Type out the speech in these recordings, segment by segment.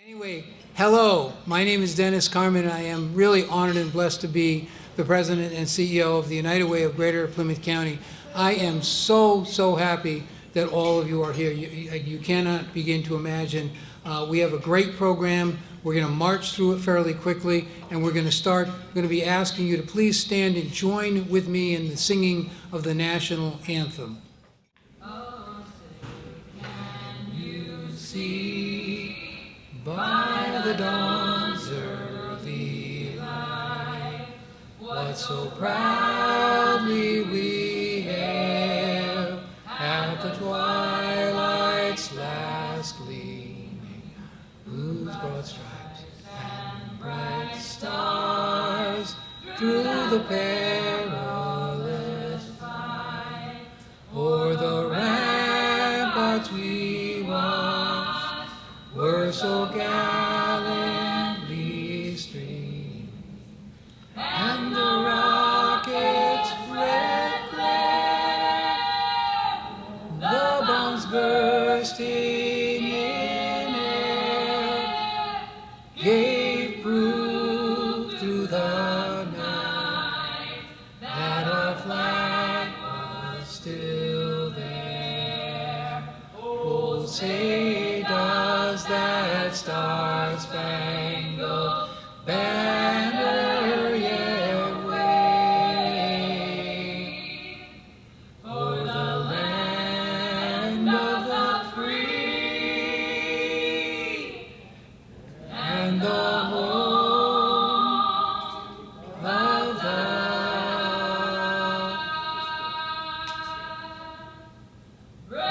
Anyway, hello, my name is Dennis Carmen, and I am really honored and blessed to be the President and CEO of the United Way of Greater Plymouth County. I am so happy that all of you are here. You cannot begin to imagine. We have a great program. We're going to march through it fairly quickly, and we're going to be asking you to please stand and join with me in the singing of the national anthem. Oh, say, can you see by the dawn's early light what so proudly we hailed at the twilight's last gleaming, whose broad stripes and bright stars through the perilous fight o'er the ramparts we watched were so gallantly streamed, and the rocket's red glare, the bombs bursting in air, gave proof through the night that our flag was still there. Oh, say does that star-spangled banner yet wave o'er the land of the free and the home of the brave.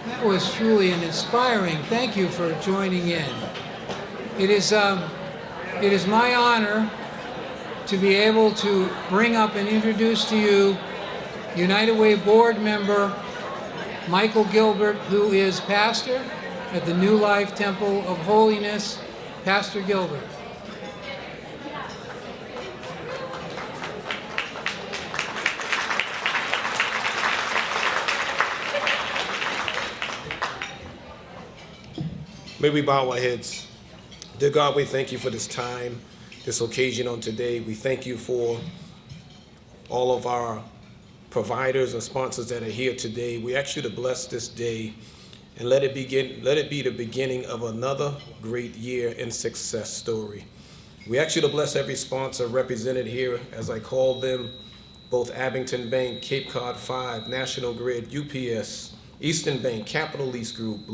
That was truly an inspiring. Thank you for joining in. It is my honor to be able to bring up and introduce to you United Way board member Michael Gilbert, who is pastor at the New Life Temple of Holiness. Pastor Gilbert. May we bow our heads. Dear God, we thank you for this time, this occasion on today. We thank you for all of our providers and sponsors that are here today. We ask you to bless this day and let it be the beginning of another great year and success story. We ask you to bless every sponsor represented here, as I call them, both Abington Bank, Cape Cod 5, National Grid, UPS, Eastern Bank, Capital Lease Group,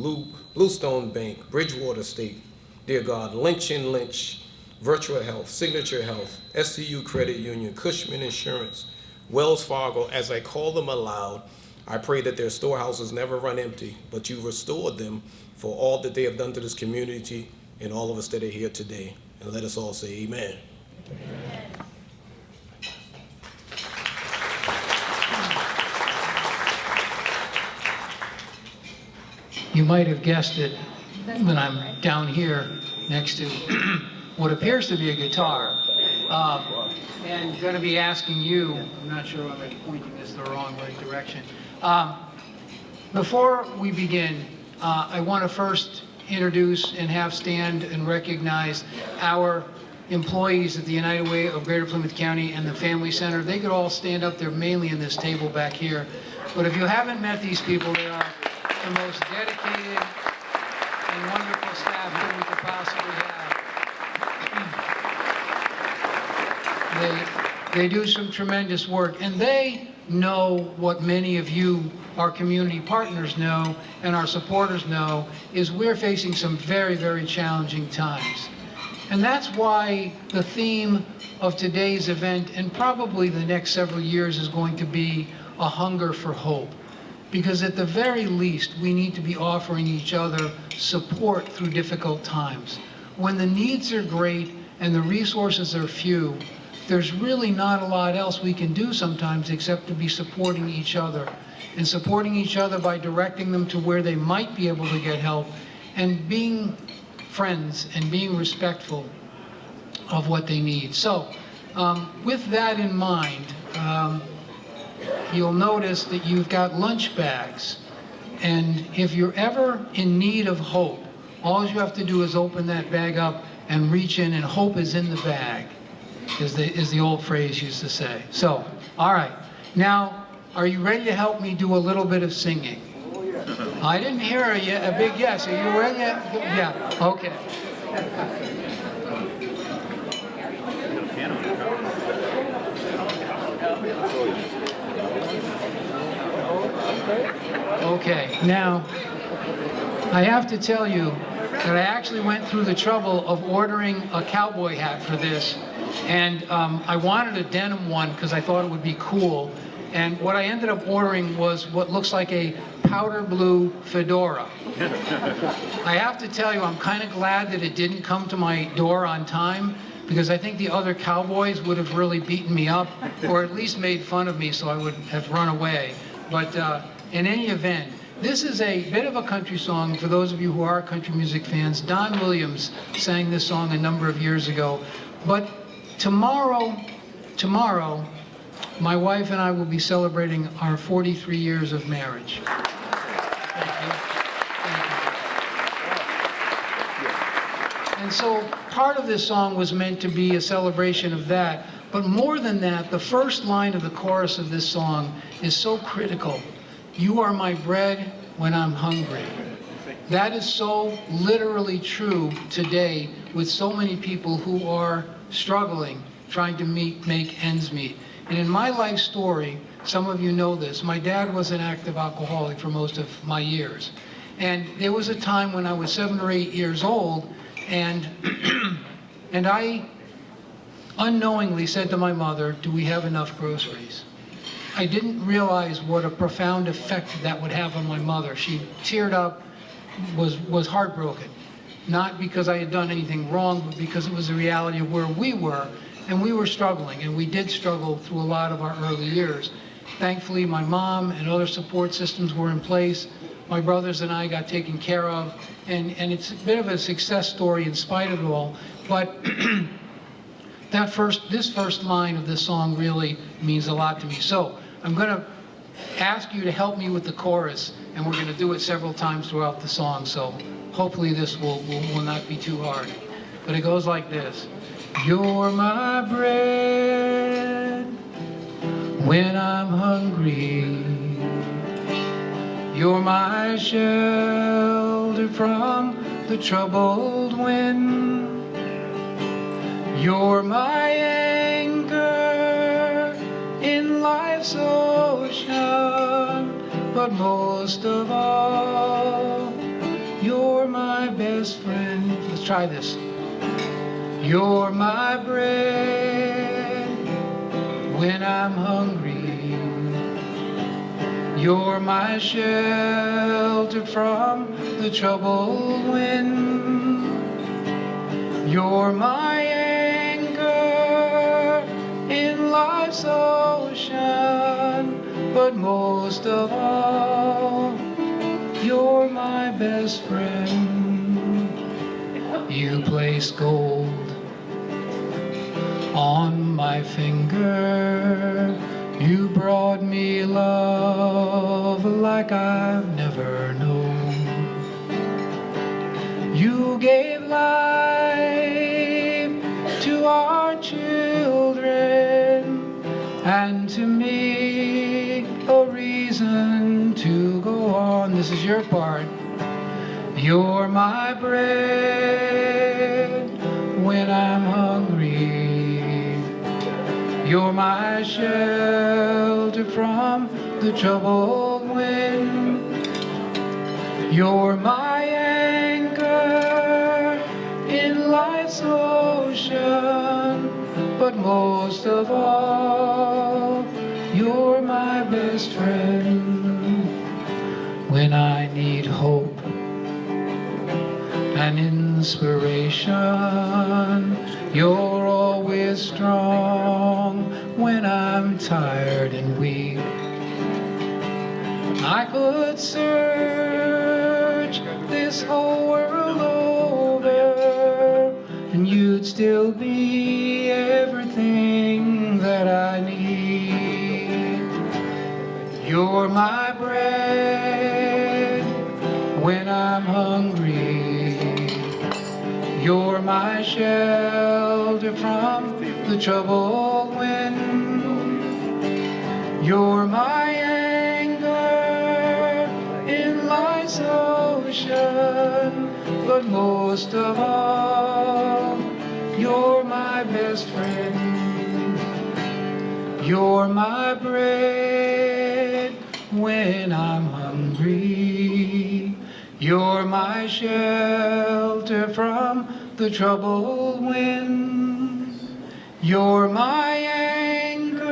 Bluestone Bank, Bridgewater State, dear God, Lynch & Lynch, Virtual Health, Signature Health, SCU Credit Union, Cushman Insurance, Wells Fargo. As I call them aloud, I pray that their storehouses never run empty, but you restored them for all that they have done to this community and all of us that are here today. And let us all say amen. Amen. You might have guessed it when I'm down here next to what appears to be a guitar. And going to be asking you, I'm not sure if I'm pointing this the wrong right direction. Before we begin, I want to first introduce and have stand and recognize our employees at the United Way of Greater Plymouth County and the Family Center. They could all stand up there, mainly in this table back here. But if you haven't met these people, they are the most dedicated and wonderful staff that we could possibly have. They do some tremendous work, and they know what many of you, our community partners, know and our supporters know, is we're facing some very challenging times. And that's why the theme of today's event, and probably the next several years, is going to be a hunger for hope. Because at the very least, we need to be offering each other support through difficult times. When the needs are great and the resources are few, there's really not a lot else we can do sometimes except to be supporting each other. And supporting each other by directing them to where they might be able to get help, and being friends and being respectful of what they need. So with that in mind, you'll notice that you've got lunch bags. And if you're ever in need of hope, all you have to do is open that bag up and reach in, and hope is in the bag, is the old phrase used to say. So, all right. Now, are you ready to help me do a little bit of singing? I didn't hear a big yes. Are you ready? Yeah. Okay. Okay, now, I have to tell you that I actually went through the trouble of ordering a cowboy hat for this, and I wanted a denim one because I thought it would be cool, and what I ended up ordering was what looks like a powder blue fedora. I have to tell you, I'm kind of glad that it didn't come to my door on time, because I think the other cowboys would have really beaten me up, or at least made fun of me, so I would have run away. But in any event, this is a bit of a country song for those of you who are country music fans. Don Williams sang this song a number of years ago. But tomorrow, my wife and I will be celebrating our 43 years of marriage. Thank you. And so part of this song was meant to be a celebration of that. But more than that, the first line of the chorus of this song is so critical. You are my bread when I'm hungry. That is so literally true today with so many people who are struggling, trying to make ends meet. And in my life story, some of you know this, my dad was an active alcoholic for most of my years. And there was a time when I was 7 or 8 years old, and and I unknowingly said to my mother, "Do we have enough groceries?" I didn't realize what a profound effect that would have on my mother. She teared up, was heartbroken. Not because I had done anything wrong, but because it was the reality of where we were, and we were struggling, and we did struggle through a lot of our early years. Thankfully, my mom and other support systems were in place. My brothers and I got taken care of, and it's a bit of a success story in spite of it all. But this first line of this song really means a lot to me. So I'm going to ask you to help me with the chorus, and we're going to do it several times throughout the song. So hopefully this will not be too hard. But it goes like this. You're my bread when I'm hungry. You're my shelter from the troubled wind. You're my anchor in life's ocean, but most of all, you're my best friend. Let's try this. You're my bread when I'm hungry. You're my shelter from the troubled wind. You're my anchor in life's ocean, but most of all, you're my best friend. You place gold on my finger. You brought me love like I've never known. You gave life to our children, and to me a reason to go on. This is your part. You're my bread when I'm hungry. You're my shelter from the troubled wind. You're my anchor in life's ocean, but most of all, you're my best friend. When I need hope and inspiration, you're always strong when I'm tired and weak. I could search this whole world over and you'd still be everything that I need. You're my bread when I'm hungry. You're my shelter from the troubled wind. You're my anchor in life's ocean, but most of all, you're my best friend. You're my bread when I'm hungry. You're my shelter from the troubled wind. You're my anchor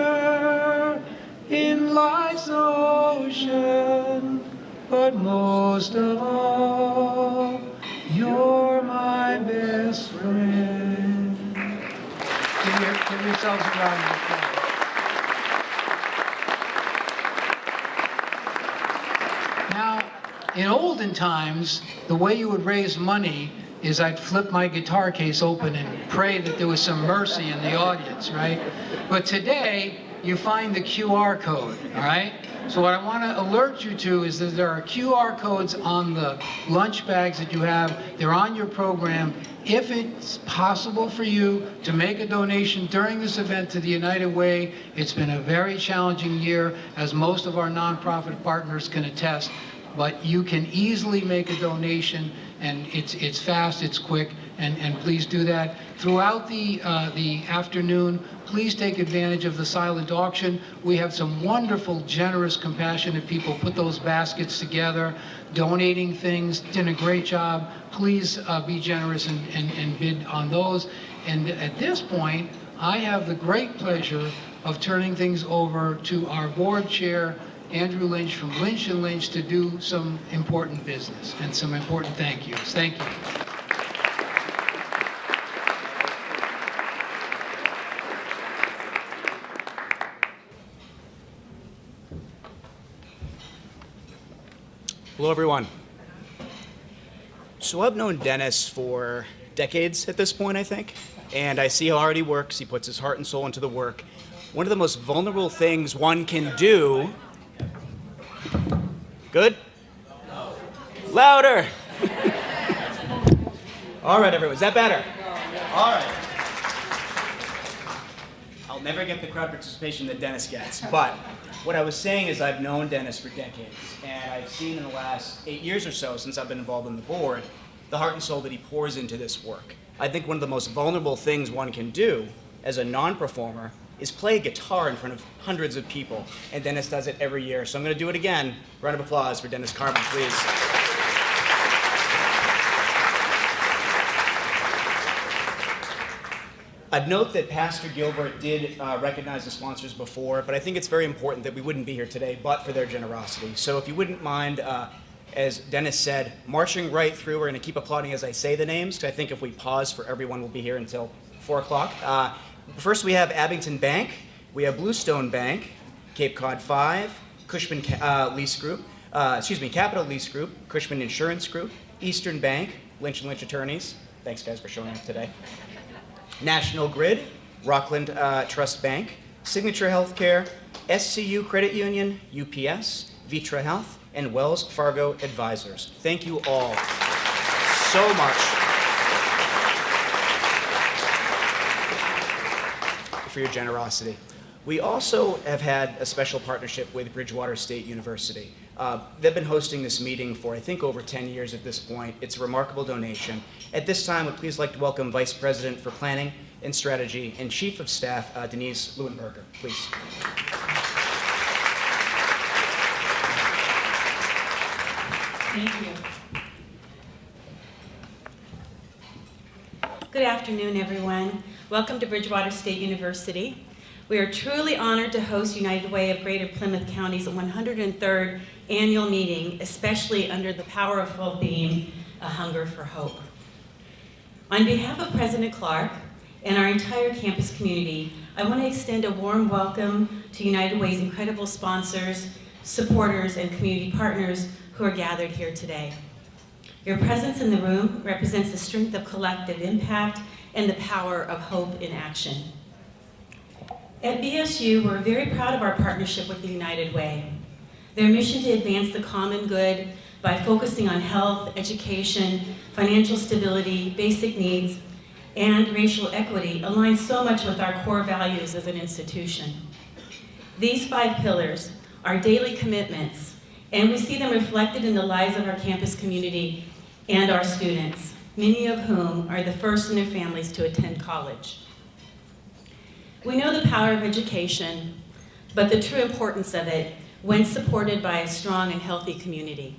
in life's ocean, but most of all, you're my best friend. Give yourselves a round of applause. Now, in olden times, the way you would raise money is I'd flip my guitar case open and pray that there was some mercy in the audience, right? But today, you find the QR code, all right? So what I want to alert you to is that there are QR codes on the lunch bags that you have. They're on your program. If it's possible for you to make a donation during this event to the United Way, it's been a very challenging year, as most of our nonprofit partners can attest. But you can easily make a donation, and it's fast, it's quick, and please do that. Throughout the afternoon, please take advantage of the silent auction. We have some wonderful, generous, compassionate people put those baskets together, donating things, did a great job. Please be generous and bid on those. And at this point, I have the great pleasure of turning things over to our board chair, Andrew Lynch from Lynch & Lynch, to do some important business and some important thank yous. Thank you. Hello, everyone. So I've known Dennis for decades at this point, I think, and I see how hard he works. He puts his heart and soul into the work. One of the most vulnerable things one can do. Good? No. Louder! All right, everyone. Is that better? All right. I'll never get the crowd participation that Dennis gets, but what I was saying is I've known Dennis for decades, and I've seen in the last 8 years or so, since I've been involved in the board, the heart and soul that he pours into this work. I think one of the most vulnerable things one can do as a non-performer is play a guitar in front of hundreds of people, and Dennis does it every year. So I'm going to do it again. Round of applause for Dennis Carmen, please. I'd note that Pastor Gilbert did recognize the sponsors before, but I think it's very important that we wouldn't be here today but for their generosity. So if you wouldn't mind, as Dennis said, marching right through. We're going to keep applauding as I say the names, because I think if we pause for everyone, we'll be here until 4 o'clock. First, we have Abington Bank, we have Bluestone Bank, Cape Cod 5, Cushman Lease Group, Capital Lease Group, Cushman Insurance Group, Eastern Bank, Lynch & Lynch Attorneys. Thanks, guys, for showing up today. National Grid, Rockland Trust Bank, Signature Healthcare, SCU Credit Union, UPS, Vitra Health, and Wells Fargo Advisors. Thank you all so much for your generosity. We also have had a special partnership with Bridgewater State University. They've been hosting this meeting for, I think, over 10 years at this point. It's a remarkable donation. At this time, I'd please like to welcome Vice President for Planning and Strategy and Chief of Staff, Denise Leuenberger. Please. Thank you. Good afternoon, everyone. Welcome to Bridgewater State University. We are truly honored to host United Way of Greater Plymouth County's 103rd annual meeting, especially under the powerful theme, A Hunger for Hope. On behalf of President Clark and our entire campus community, I want to extend a warm welcome to United Way's incredible sponsors, supporters, and community partners who are gathered here today. Your presence in the room represents the strength of collective impact and the power of hope in action. At BSU, we're very proud of our partnership with the United Way. Their mission to advance the common good by focusing on health, education, financial stability, basic needs, and racial equity aligns so much with our core values as an institution. These 5 pillars are daily commitments, and we see them reflected in the lives of our campus community and our students, many of whom are the first in their families to attend college. We know the power of education, but the true importance of it when supported by a strong and healthy community.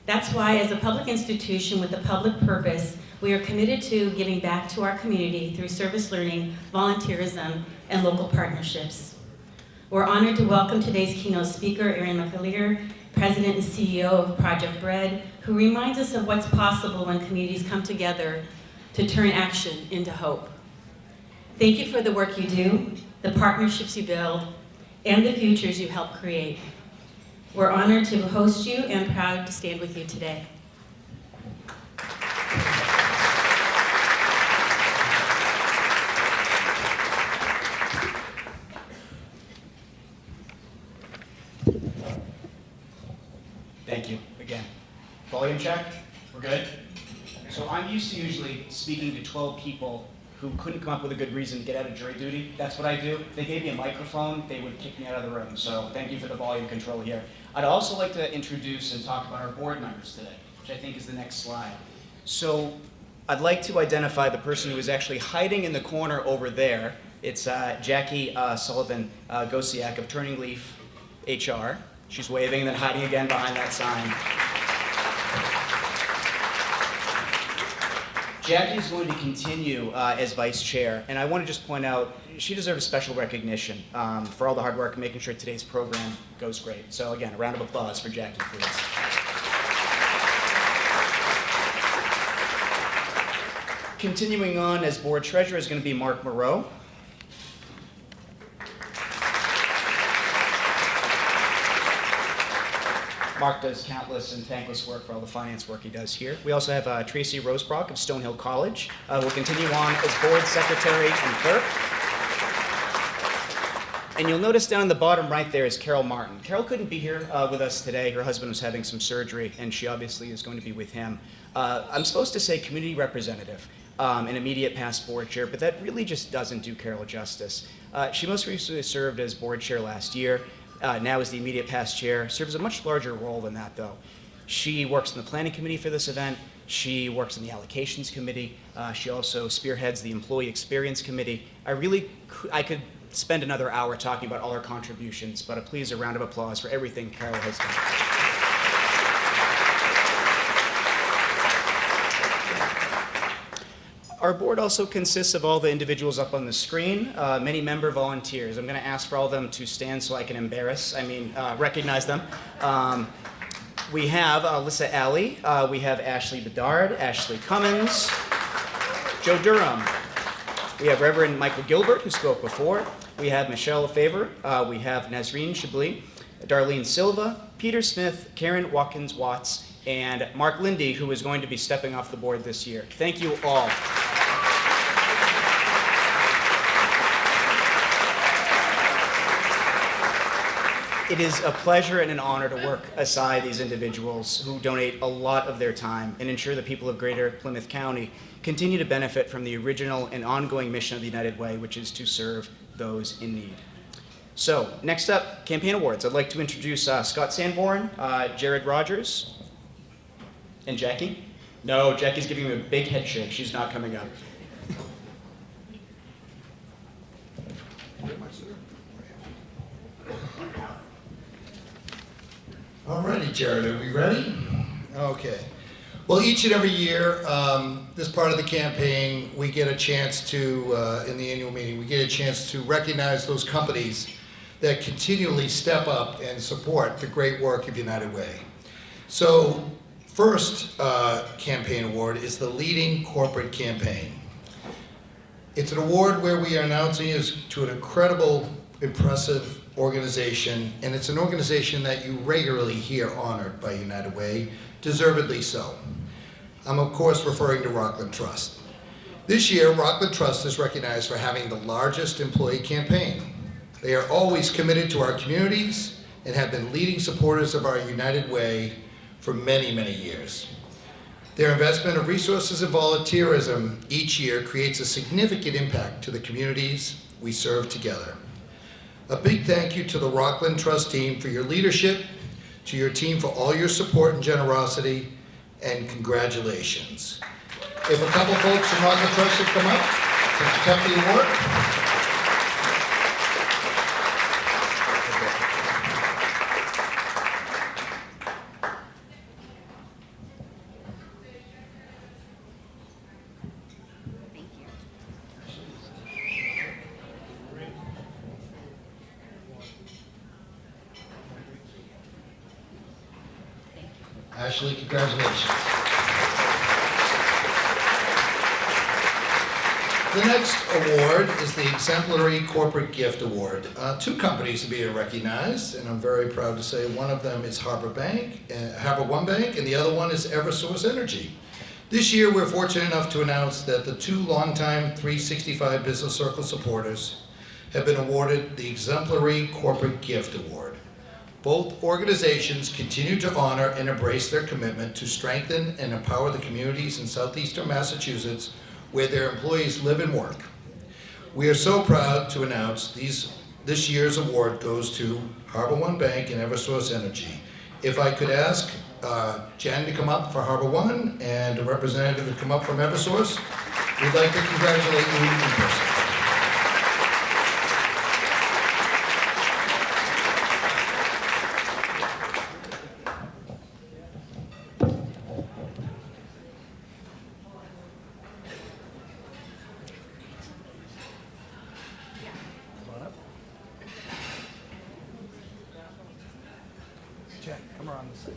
That's why, as a public institution with a public purpose, we are committed to giving back to our community through service learning, volunteerism, and local partnerships. We're honored to welcome today's keynote speaker, Erin McAleer, President and CEO of Project Bread, who reminds us of what's possible when communities come together to turn action into hope. Thank you for the work you do, the partnerships you build, and the futures you help create. We're honored to host you and proud to stand with you today. Thank you again. Volume check? We're good? So I'm used to usually speaking to 12 people who couldn't come up with a good reason to get out of jury duty. That's what I do. If they gave me a microphone, they would kick me out of the room. So thank you for the volume control here. I'd also like to introduce and talk about our board members today, which I think is the next slide. So I'd like to identify the person who is actually hiding in the corner over there. It's Jackie Sullivan Gosiak of Turning Leaf HR. She's waving and then hiding again behind that sign. Jackie is going to continue as vice chair, and I want to just point out she deserves special recognition for all the hard work and making sure today's program goes great. So again, a round of applause for Jackie, please. Continuing on as board treasurer is going to be Mark Moreau. Mark does countless and thankless work for all the finance work he does here. We also have Tracy Rosebrock of Stonehill College. Will continue on as board secretary and clerk. And you'll notice down in the bottom right there is Carol Martin. Carol couldn't be here with us today. Her husband was having some surgery, and she obviously is going to be with him. I'm supposed to say community representative and immediate past board chair, but that really just doesn't do Carol justice. She most recently served as board chair last year. Now is the immediate past chair, serves a much larger role than that though. She works in the planning committee for this event, she works in the allocations committee, she also spearheads the employee experience committee. I could spend another hour talking about all her contributions, but please a round of applause for everything Carol has done. Our board also consists of all the individuals up on the screen, many member volunteers. I'm going to ask for all of them to stand so I can recognize them. We have Alyssa Alley, we have Ashley Bedard, Ashley Cummins, Joe Durham. We have Reverend Michael Gilbert, who spoke before. We have Michelle Favor, we have Nazreen Chablis, Darlene Silva, Peter Smith, Karen Watkins-Watts, and Mark Lindy, who is going to be stepping off the board this year. Thank you all. It is a pleasure and an honor to work aside these individuals who donate a lot of their time and ensure the people of Greater Plymouth County continue to benefit from the original and ongoing mission of the United Way, which is to serve those in need. So, next up, campaign awards. I'd like to introduce Scott Sanborn, Jared Rogers, and Jackie. No, Jackie's giving me a big head shake. She's not coming up. Alrighty, Jared, are we ready? Okay. Well, each and every year, this part of the campaign, we get a chance to, in the annual meeting, we get a chance to recognize those companies that continually step up and support the great work of United Way. So, first campaign award is the Leading Corporate Campaign. It's an award where we are announcing it to an incredible, impressive organization, and it's an organization that you regularly hear honored by United Way, deservedly so. I'm of course referring to Rockland Trust. This year, Rockland Trust is recognized for having the largest employee campaign. They are always committed to our communities and have been leading supporters of our United Way for many, many years. Their investment of resources and volunteerism each year creates a significant impact to the communities we serve together. A big thank you to the Rockland Trust team for your leadership, to your team for all your support and generosity, and congratulations. If a couple folks from Rockland Trust should come up to accept the award. Ashley, congratulations. The next award is the Exemplary Corporate Gift Award. Two companies to be recognized, and I'm very proud to say one of them is Harbor One Bank, and the other one is Eversource Energy. This year, we're fortunate enough to announce that the two longtime 365 Business Circle supporters have been awarded the Exemplary Corporate Gift Award. Both organizations continue to honor and embrace their commitment to strengthen and empower the communities in southeastern Massachusetts where their employees live and work. We are so proud to announce this year's award goes to Harbor One Bank and Eversource Energy. If I could ask Jen to come up for Harbor One and a representative to come up from Eversource, we'd like to congratulate you in person. Come around this side.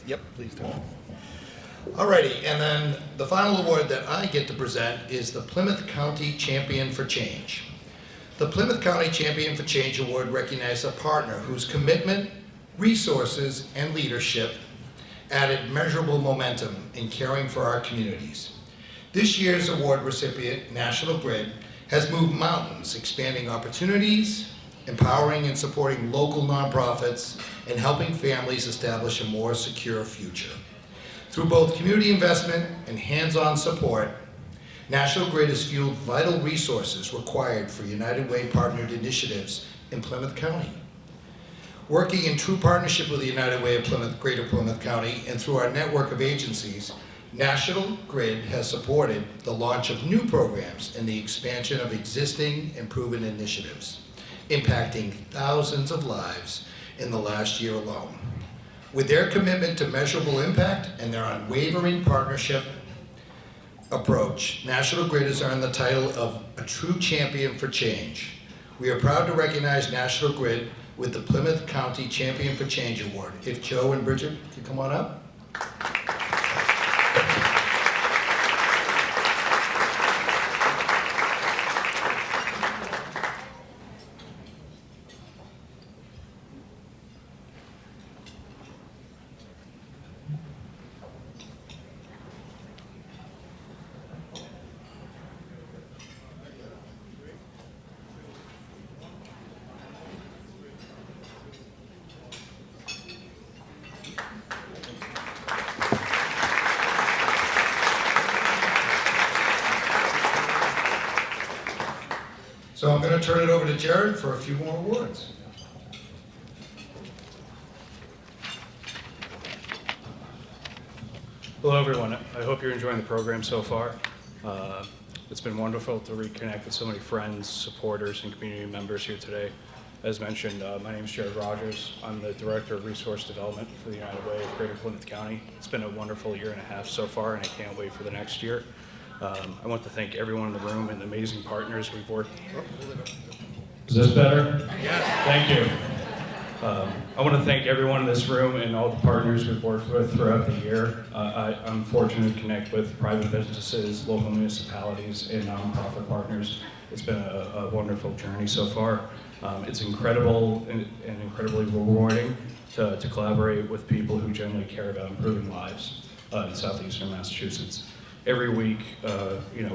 Yep, please do. Alrighty, and then the final award that I get to present is the Plymouth County Champion for Change. The Plymouth County Champion for Change Award recognizes a partner whose commitment, resources, and leadership added measurable momentum in caring for our communities. This year's award recipient, National Grid, has moved mountains, expanding opportunities, empowering and supporting local nonprofits, and helping families establish a more secure future. Through both community investment and hands-on support, National Grid has fueled vital resources required for United Way partnered initiatives in Plymouth County. Working in true partnership with the United Way of Plymouth, Greater Plymouth County, and through our network of agencies, National Grid has supported the launch of new programs and the expansion of existing and proven initiatives, impacting thousands of lives in the last year alone. With their commitment to measurable impact and their unwavering partnership approach, National Grid has earned the title of a true champion for change. We are proud to recognize National Grid with the Plymouth County Champion for Change Award. If Joe and Bridget could come on up. So I'm going to turn it over to Jared for a few more awards. Hello, everyone. I hope you're enjoying the program so far. It's been wonderful to reconnect with so many friends, supporters, and community members here today. As mentioned, my name is Jared Rogers. I'm the Director of Resource Development for the United Way of Greater Plymouth County. It's been a wonderful year and a half so far, and I can't wait for the next year. I want to thank everyone in the room and the amazing partners we've worked. Is this better? Yes. Thank you. I want to thank everyone in this room and all the partners we've worked with throughout the year. I'm fortunate to connect with private businesses, local municipalities, and nonprofit partners. It's been a wonderful journey so far. It's incredible and incredibly rewarding to collaborate with people who genuinely care about improving lives in southeastern Massachusetts. Every week,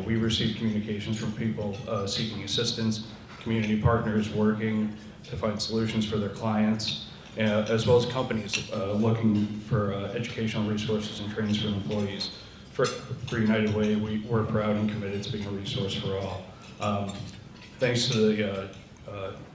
we receive communications from people seeking assistance, community partners working to find solutions for their clients, as well as companies looking for educational resources and trainings for employees. For United Way, we're proud and committed to being a resource for all. Thanks to the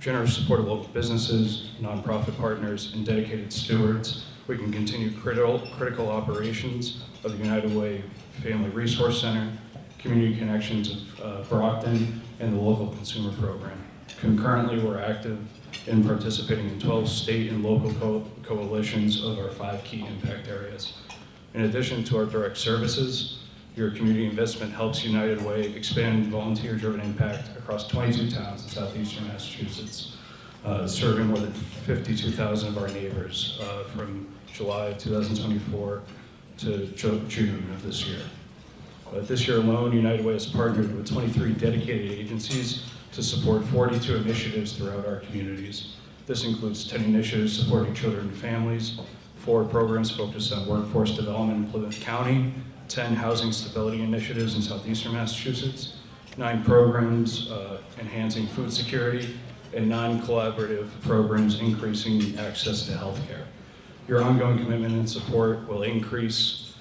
generous support of local businesses, nonprofit partners, and dedicated stewards, we can continue critical operations of the United Way Family Resource Center, Community Connections of Brockton, and the local consumer program. Concurrently, we're active in participating in 12 state and local coalitions of our 5 key impact areas. In addition to our direct services, your community investment helps United Way expand volunteer-driven impact across 22 towns in southeastern Massachusetts, serving more than 52,000 of our neighbors from July of 2024 to June of this year. This year alone, United Way has partnered with 23 dedicated agencies to support 42 initiatives throughout our communities. This includes 10 initiatives supporting children and families, 4 programs focused on workforce development in Plymouth County, 10 housing stability initiatives in southeastern Massachusetts, 9 programs enhancing food security, and non-collaborative programs increasing access to health care. Your ongoing commitment and support will increase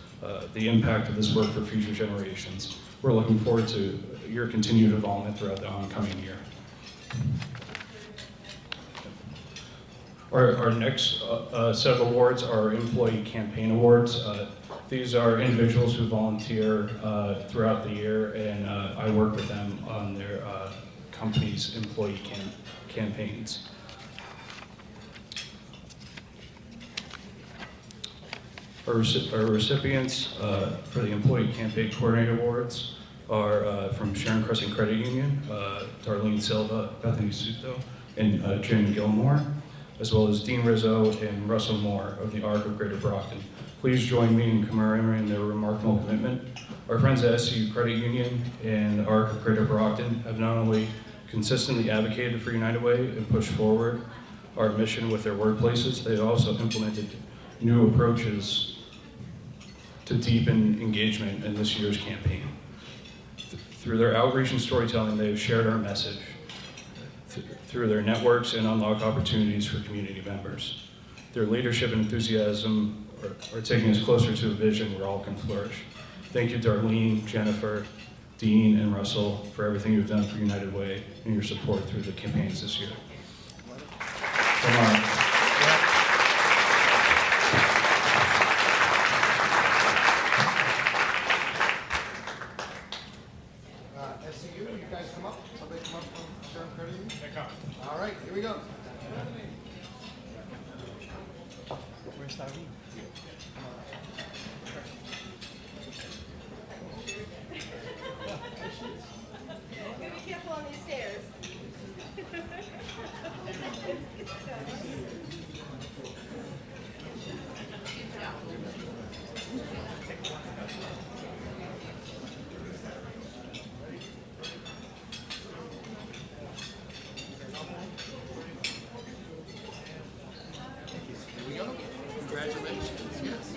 the impact of this work for future generations. We're looking forward to your continued involvement throughout the oncoming year. Our next set of awards are Employee Campaign Awards. These are individuals who volunteer throughout the year, and I work with them on their company's employee campaigns. Our recipients for the Employee Campaign Coordinator Awards are from Sharon Crescent Credit Union, Darlene Silva, Bethany Suto, and Jim Gilmore, as well as Dean Rizzo and Russell Moore of the Arc of Greater Brockton. Please join me in commemorating their remarkable commitment. Our friends at SCU Credit Union and the Arc of Greater Brockton have not only consistently advocated for United Way and pushed forward our mission with their workplaces, they've also implemented new approaches to deepen engagement in this year's campaign. Through their outreach and storytelling, they have shared our message through their networks and unlock opportunities for community members. Their leadership and enthusiasm are taking us closer to a vision where all can flourish. Thank you, Darlene, Jennifer, Dean, and Russell, for everything you've done for United Way and your support through the campaigns this year. Come on. SCU, you guys come up. Somebody come up from Sharon Credit Union? All right, here we go. Where's Darlene? Be careful on these stairs. Congratulations, yes.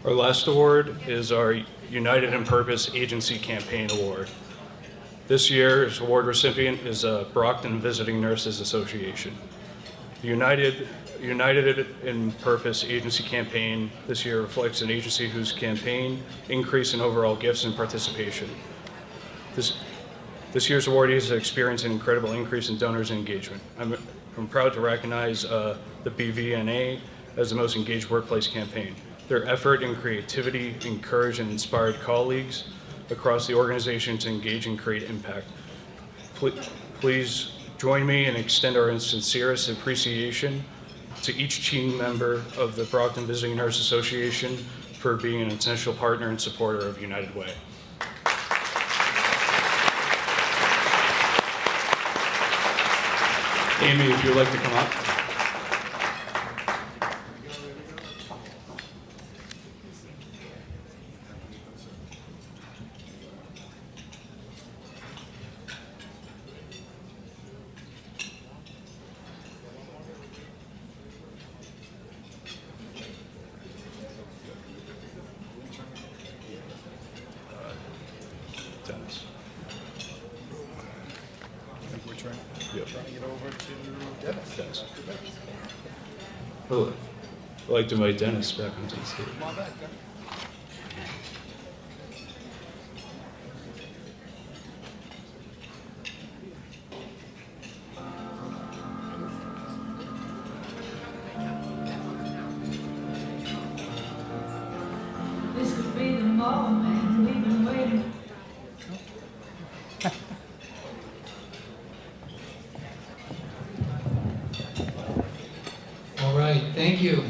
Our last award is our United in Purpose Agency Campaign Award. This year's award recipient is Brockton Visiting Nurses Association. The United in Purpose Agency Campaign this year reflects an agency whose campaign increase in overall gifts and participation. This year's awardees have experienced an incredible increase in donors and engagement. I'm proud to recognize the BVNA as the most engaged workplace campaign. Their effort and creativity encouraged and inspired colleagues across the organization to engage and create impact. Please join me and extend our sincerest appreciation to each team member of the Brockton Visiting Nurse Association for being an essential partner and supporter of United Way. Amy, if you'd like to come up. Dennis. I think we're trying Yep. to get over to Dennis. Dennis. Hello. I'd like to invite Dennis back onto the stage. Come on back, Dennis. This could be the moment we've been waiting. All right, thank you.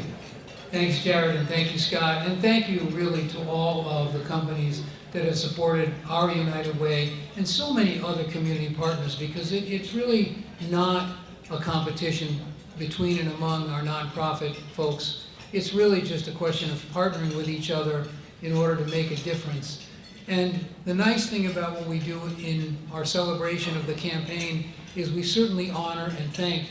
Thanks, Jared, and thank you, Scott, and thank you really to all of the companies that have supported our United Way and so many other community partners, because it's really not a competition between and among our nonprofit folks. It's really just a question of partnering with each other in order to make a difference. And the nice thing about what we do in our celebration of the campaign is we certainly honor and thank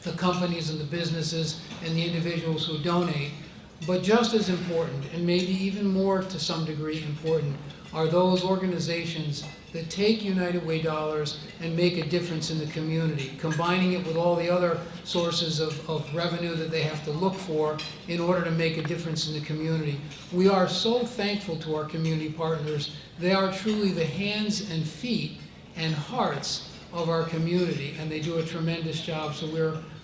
the companies and the businesses and the individuals who donate. But just as important, and maybe even more to some degree important, are those organizations that take United Way dollars and make a difference in the community, combining it with all the other sources of revenue that they have to look for in order to make a difference in the community. We are so thankful to our community partners. They are truly the hands and feet and hearts of our community, and they do a tremendous job. So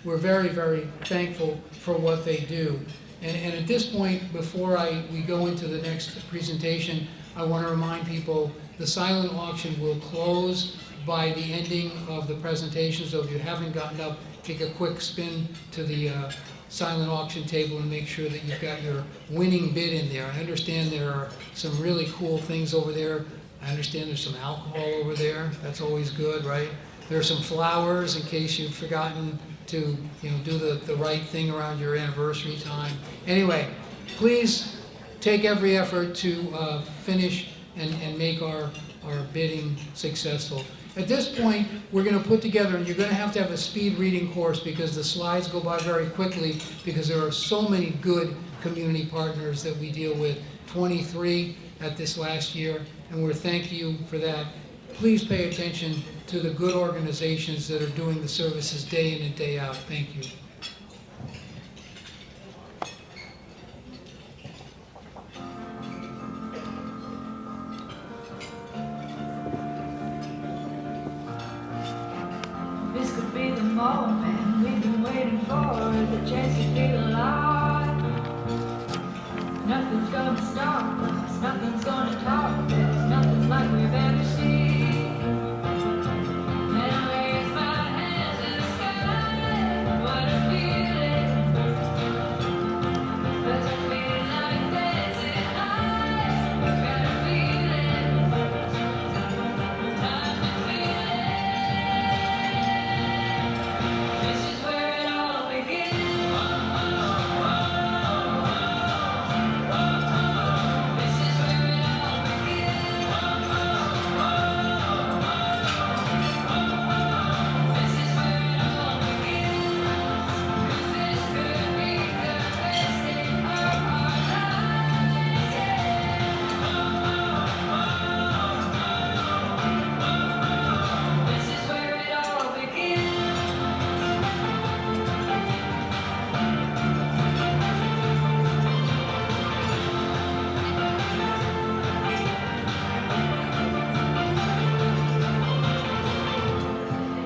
we're very, very thankful for what they do. And at this point, before we go into the next presentation, I want to remind people the silent auction will close by the ending of the presentation. So if you haven't gotten up, take a quick spin to the silent auction table and make sure that you've got your winning bid in there. I understand there are some really cool things over there. I understand there's some alcohol over there. That's always good, right? There are some flowers in case you've forgotten to do the right thing around your anniversary time. Anyway, please take every effort to finish and make our bidding successful. At this point, we're going to put together, and you're going to have a speed reading course because the slides go by very quickly because there are so many good community partners that we deal with, 23 at this last year, and we're thanking you for that. Please pay attention to the good organizations that are doing the services day in and day out. Thank you. This could be the moment we've been waiting for, the chance to feel alive. Nothing's gonna stop us, nothing's gonna top us, nothing's like we've ever seen. And I raise my hands to the sky, what a feeling. Does it feel like dancing high? We've got a feeling, time to feel it. This is where it all begins.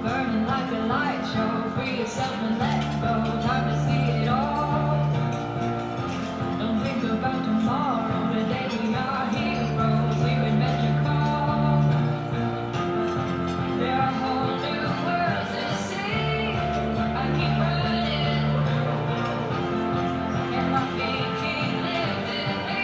Burning like a light show, free yourself and let go. Time to see it all. Don't think about tomorrow. Today we are heroes. We were meant to call. There are whole new worlds to see. I keep running, and my feet keep lifting me.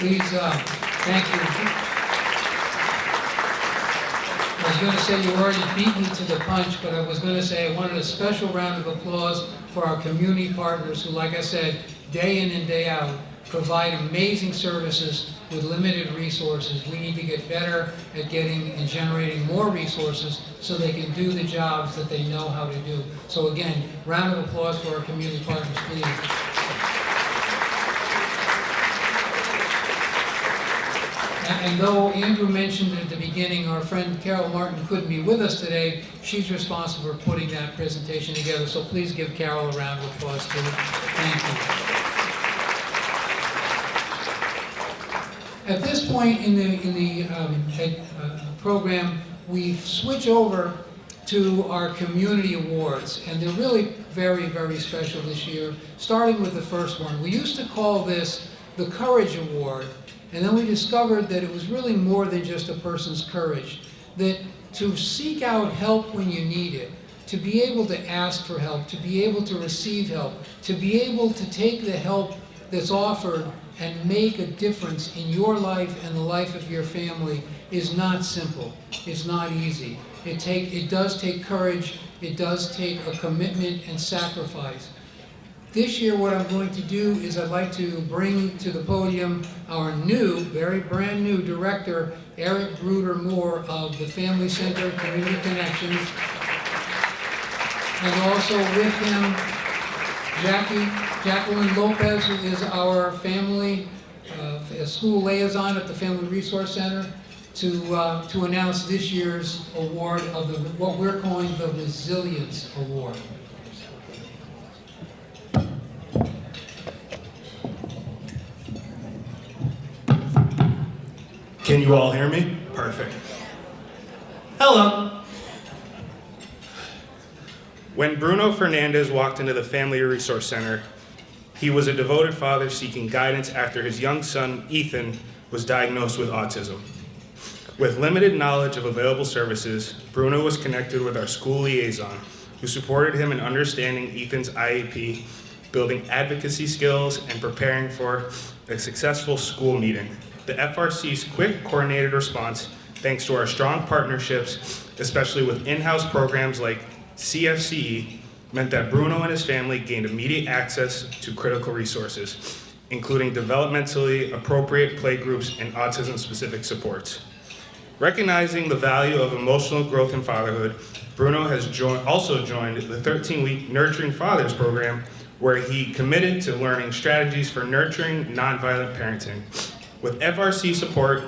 Please, thank you. I was going to say you already beat me to the punch, but I was going to say I wanted a special round of applause for our community partners who, like I said, day in and day out, provide amazing services with limited resources. We need to get better at getting and generating more resources so they can do the jobs that they know how to do. So again, round of applause for our community partners, please. And though Andrew mentioned at the beginning, our friend Carol Martin couldn't be with us today, she's responsible for putting that presentation together. So please give Carol a round of applause too. Thank you. At this point in the program, we switch over to our community awards, and they're really very, very special this year, starting with the first one. We used to call this the Courage Award, and then we discovered that it was really more than just a person's courage, that to seek out help when you need it, to be able to ask for help, to be able to receive help, to be able to take the help that's offered and make a difference in your life and the life of your family is not simple. It's not easy. It does take courage. It does take a commitment and sacrifice. This year, what I'm going to do is I'd like to bring to the podium our new, very brand new director, Eric Bruder-Moore of the Family Center Community Connections. And also with him, Jacqueline Lopez, who is our family school liaison at the Family Resource Center, to announce this year's award of what we're calling the Resilience Award. Can you all hear me? Perfect. Hello. When Bruno Fernandez walked into the Family Resource Center, he was a devoted father seeking guidance after his young son, Ethan, was diagnosed with autism. With limited knowledge of available services, Bruno was connected with our school liaison, who supported him in understanding Ethan's IEP, building advocacy skills, and preparing for a successful school meeting. The FRC's quick, coordinated response, thanks to our strong partnerships, especially with in-house programs like CFCE, meant that Bruno and his family gained immediate access to critical resources, including developmentally appropriate playgroups and autism-specific supports. Recognizing the value of emotional growth in fatherhood, Bruno has also joined the 13-week Nurturing Fathers program, where he committed to learning strategies for nurturing nonviolent parenting. With FRC support,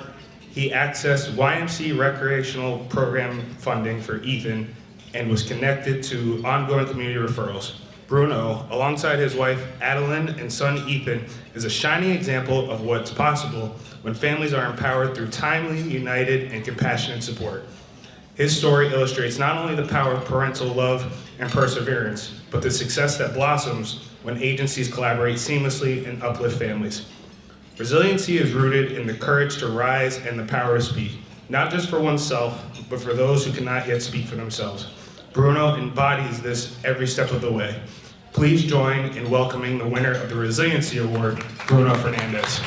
he accessed YMC recreational program funding for Ethan and was connected to ongoing community referrals. Bruno, alongside his wife Adeline and son Ethan, is a shining example of what's possible when families are empowered through timely, united, and compassionate support. His story illustrates not only the power of parental love and perseverance, but the success that blossoms when agencies collaborate seamlessly and uplift families. Resiliency is rooted in the courage to rise and the power to speak, not just for oneself, but for those who cannot yet speak for themselves. Bruno embodies this every step of the way. Please join in welcoming the winner of the Resiliency Award, Bruno Fernandez.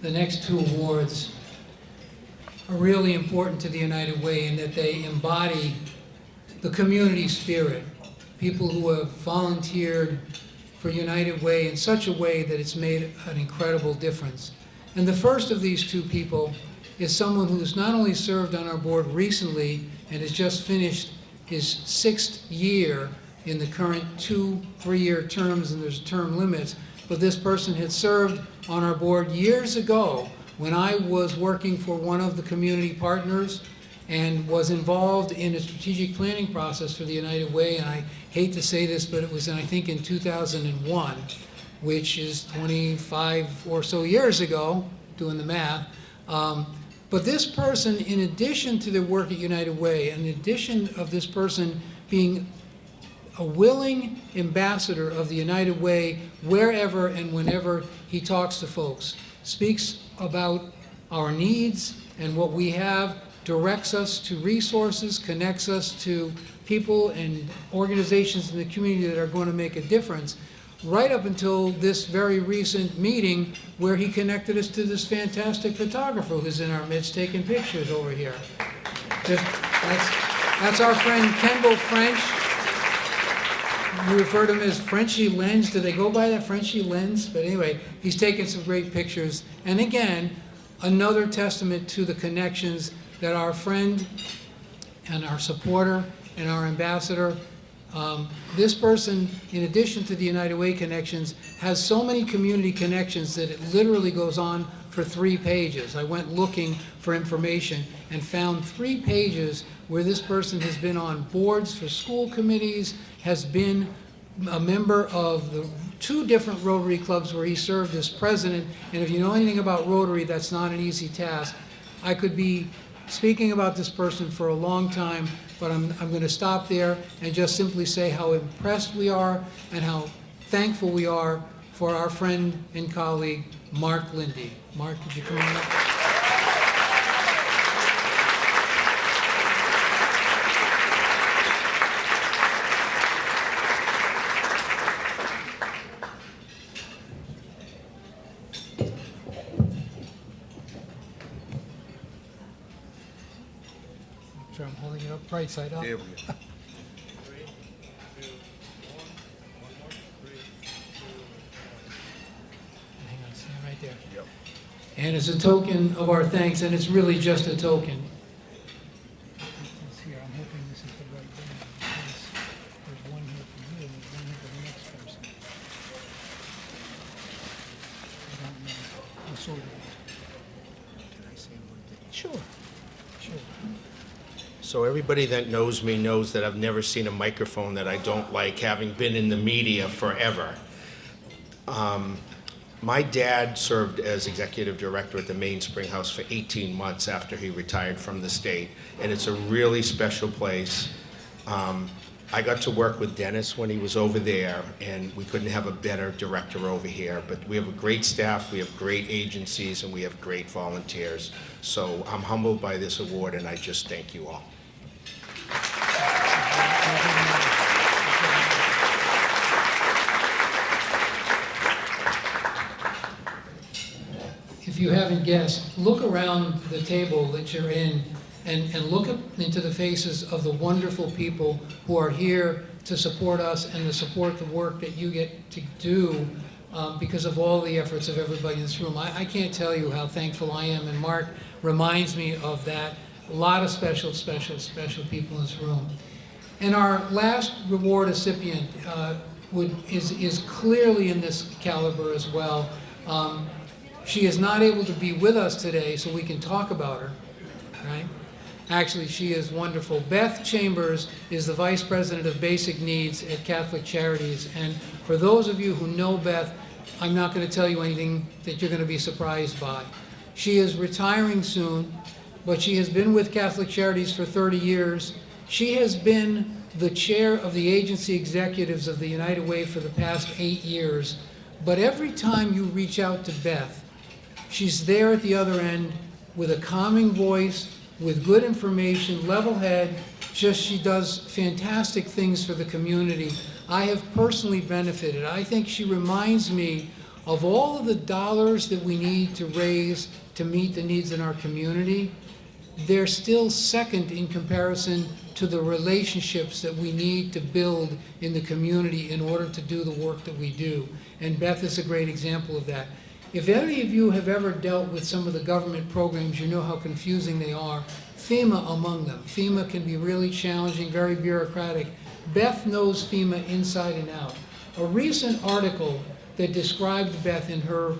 The next two awards are really important to the United Way in that they embody the community spirit. People who have volunteered for United Way in such a way that it's made an incredible difference. And the first of these two people is someone who's not only served on our board recently and has just finished his 6th year, in the current 2-3-year terms, and there's term limits, but this person had served on our board years ago when I was working for one of the community partners and was involved in a strategic planning process for the United Way. And I hate to say this, but it was, I think, in 2001, which is 25 or so years ago, doing the math. But this person, in addition to their work at United Way, in addition of this person being a willing ambassador of the United Way wherever and whenever he talks to folks, speaks about our needs and what we have, directs us to resources, connects us to people and organizations in the community that are going to make a difference, right up until this very recent meeting where he connected us to this fantastic photographer who's in our midst taking pictures over here. That's our friend Kendall French. We refer to him as Frenchy Lens. Do they go by that, Frenchy Lens? But anyway, he's taken some great pictures. And again, another testament to the connections that our friend and our supporter and our ambassador, this person, in addition to the United Way connections, has so many community connections that it literally goes on for 3 pages. I went looking for information and found 3 pages where this person has been on boards for school committees, has been a member of the 2 different Rotary clubs where he served as president. And if you know anything about Rotary, that's not an easy task. I could be speaking about this person for a long time, but I'm going to stop there and just simply say how impressed we are and how thankful we are for our friend and colleague, Mark Lindy. Mark, could you come on up? Sure, I'm holding it up right side up. There we go. Hang on, stand right there. Yep. And as a token of our thanks, and it's really just a token. Here, I'm hoping this is the right thing, because there's one here for you and there's one here for the next person. I don't know. I'll sort it. Can I say one thing? Sure, sure. So everybody that knows me knows that I've never seen a microphone that I don't like, having been in the media forever. My dad served as executive director at the Main Spring House for 18 months after he retired from the state, and it's a really special place. I got to work with Dennis when he was over there, and we couldn't have a better director over here. But we have a great staff, we have great agencies, and we have great volunteers. So I'm humbled by this award, and I just thank you all. If you haven't guessed, look around the table that you're in and look up into the faces of the wonderful people who are here to support us and to support the work that you get to do because of all the efforts of everybody in this room. I can't tell you how thankful I am, and Mark reminds me of that. A lot of special people in this room. And our last reward recipient is clearly in this caliber as well. She is not able to be with us today, so we can talk about her, right? Actually, she is wonderful. Beth Chambers is the Vice President of Basic Needs at Catholic Charities. And for those of you who know Beth, I'm not going to tell you anything that you're going to be surprised by. She is retiring soon, but she has been with Catholic Charities for 30 years. She has been the chair of the agency executives of the United Way for the past 8 years. But every time you reach out to Beth, she's there at the other end with a calming voice, with good information, level head. Just she does fantastic things for the community. I have personally benefited. I think she reminds me of all of the dollars that we need to raise to meet the needs in our community. They're still second in comparison to the relationships that we need to build in the community in order to do the work that we do. And Beth is a great example of that. If any of you have ever dealt with some of the government programs, you know how confusing they are. FEMA among them. FEMA can be really challenging, very bureaucratic. Beth knows FEMA inside and out. A recent article that described Beth in her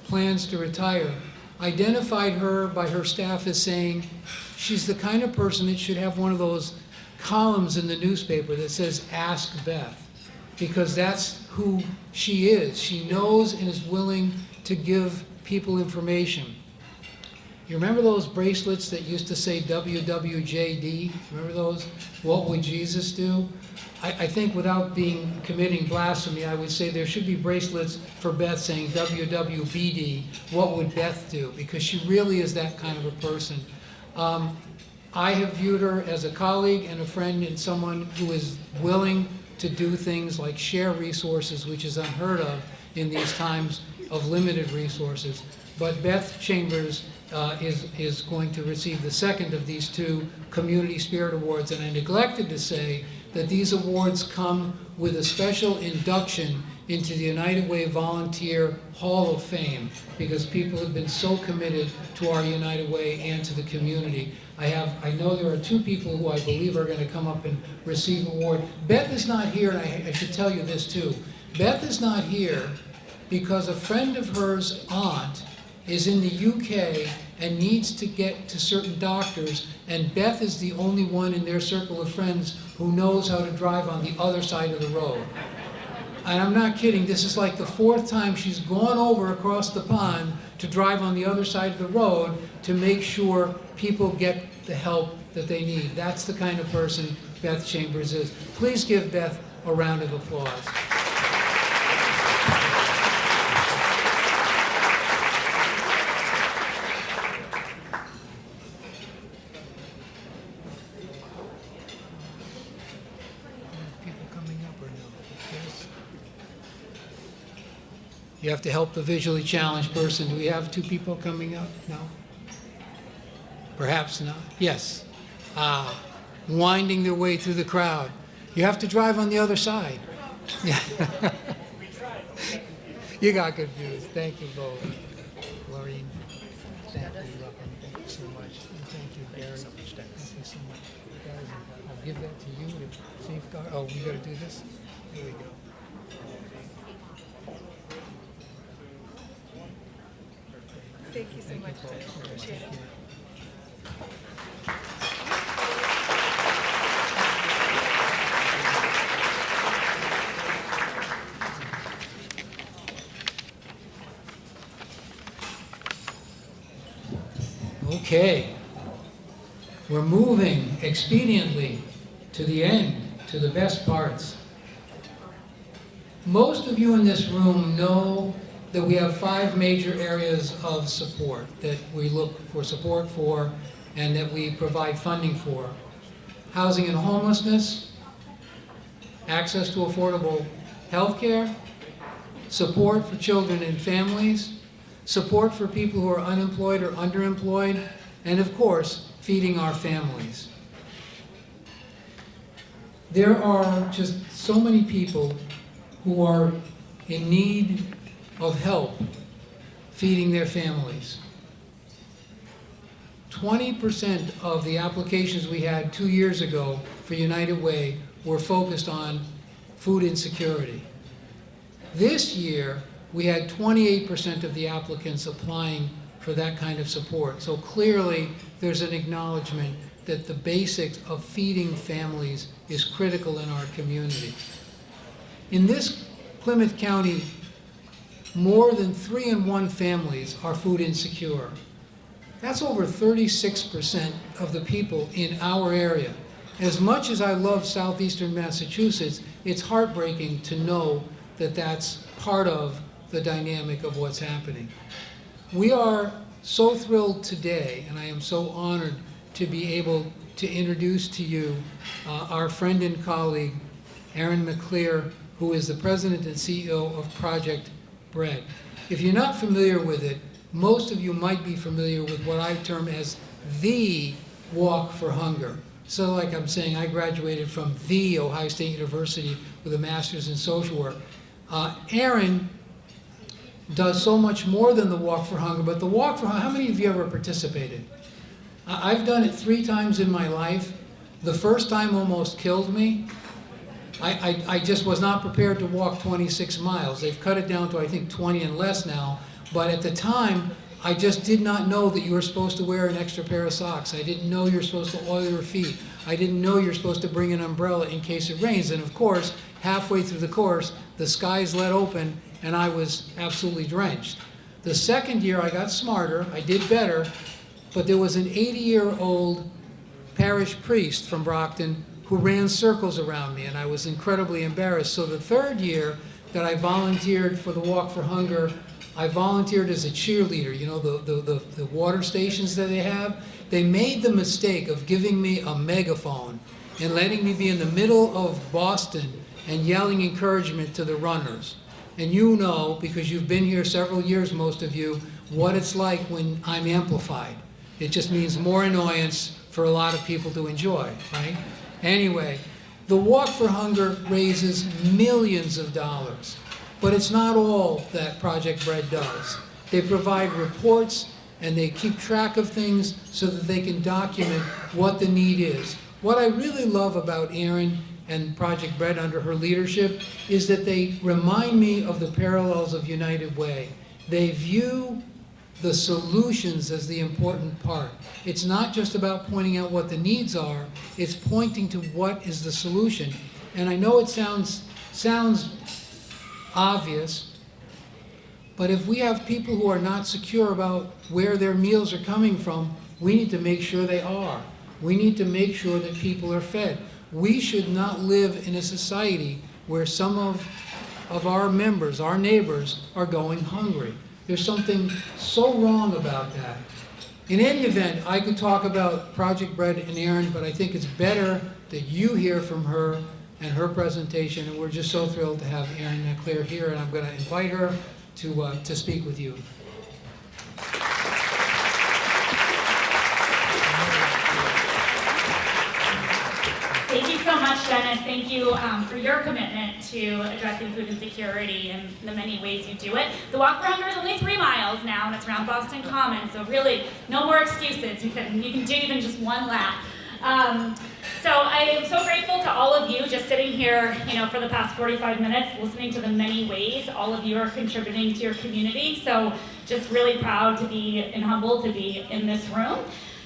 plans to retire identified her by her staff as saying she's the kind of person that should have one of those columns in the newspaper that says, "Ask Beth," because that's who she is. She knows and is willing to give people information. You remember those bracelets that used to say WWJD? Remember those? What would Jesus do? I think without committing blasphemy, I would say there should be bracelets for Beth saying WWBD, what would Beth do? Because she really is that kind of a person. I have viewed her as a colleague and a friend and someone who is willing to do things like share resources, which is unheard of in these times of limited resources. But Beth Chambers is going to receive the second of these two Community Spirit Awards, and I neglected to say that these awards come with a special induction into the United Way Volunteer Hall of Fame, because people have been so committed to our United Way and to the community. I know there are two people who I believe are going to come up and receive an award. Beth is not here, and I should tell you this too. Beth is not here because a friend of hers aunt is in the UK and needs to get to certain doctors, and Beth is the only one in their circle of friends who knows how to drive on the other side of the road. And I'm not kidding, this is like the fourth time she's gone over across the pond to drive on the other side of the road to make sure people get the help that they need. That's the kind of person Beth Chambers is. Please give Beth a round of applause. You have to help the visually challenged person. Do we have two people coming up? No? Perhaps not. Yes. Winding their way through the crowd. You have to drive on the other side. Yeah. You got good views. Thank you both. Laureen, thank you. Thank you so much. And thank you, Gary. Thank you so much. Guys, I'll give that to you to safeguard. Oh, we got to do this? Here we go. Thank you so much. Appreciate it. Okay. We're moving expediently to the end, to the best parts. Most of you in this room know that we have 5 major areas of support that we look for support for and that we provide funding for. Housing and homelessness, access to affordable health care, support for children and families, support for people who are unemployed or underemployed, and of course, feeding our families. There are just so many people who are in need of help feeding their families. 20% of the applications we had 2 years ago for United Way were focused on food insecurity. This year, we had 28% of the applicants applying for that kind of support. So clearly, there's an acknowledgement that the basics of feeding families is critical in our community. In this Plymouth County, more than 3 in 1 families are food insecure. That's over 36% of the people in our area. As much as I love southeastern Massachusetts, it's heartbreaking to know that that's part of the dynamic of what's happening. We are so thrilled today, and I am so honored to be able to introduce to you our friend and colleague, Erin McAleer, who is the president and CEO of Project Bread. If you're not familiar with it, most of you might be familiar with what I term as the Walk for Hunger. So like I'm saying, I graduated from the Ohio State University with a master's in social work. Erin does so much more than the Walk for Hunger, but the Walk for Hunger, how many of you ever participated? I've done it 3 times in my life. The first time almost killed me. I just was not prepared to walk 26 miles. They've cut it down to, I think, 20 and less now. But at the time, I just did not know that you were supposed to wear an extra pair of socks. I didn't know you're supposed to oil your feet. I didn't know you're supposed to bring an umbrella in case it rains. And of course, halfway through the course, the skies let open and I was absolutely drenched. The second year, I got smarter. I did better. But there was an 80-year-old parish priest from Brockton who ran circles around me, and I was incredibly embarrassed. So the third year that I volunteered for the Walk for Hunger, I volunteered as a cheerleader. You know, the water stations that they have? They made the mistake of giving me a megaphone and letting me be in the middle of Boston and yelling encouragement to the runners. And you know, because you've been here several years, most of you, what it's like when I'm amplified. It just means more annoyance for a lot of people to enjoy, right? Anyway, the Walk for Hunger raises millions of dollars, but it's not all that Project Bread does. They provide reports and they keep track of things so that they can document what the need is. What I really love about Erin and Project Bread under her leadership is that they remind me of the parallels of United Way. They view the solutions as the important part. It's not just about pointing out what the needs are, it's pointing to what is the solution. And I know it sounds obvious, but if we have people who are not secure about where their meals are coming from, we need to make sure they are. We need to make sure that people are fed. We should not live in a society where some of our members, our neighbors, are going hungry. There's something so wrong about that. In any event, I could talk about Project Bread and Erin, but I think it's better that you hear from her and her presentation, and we're just so thrilled to have Erin McAleer here, and I'm going to invite her to speak with you. Thank you so much, Dennis. Thank you for your commitment to addressing food insecurity in the many ways you do it. The Walk for Hunger is only 3 miles now, and it's around Boston Common, so really, no more excuses. You can do even just one lap. So I am so grateful to all of you just sitting here, for the past 45 minutes, listening to the many ways all of you are contributing to your community. So just really proud to be and humbled to be in this room.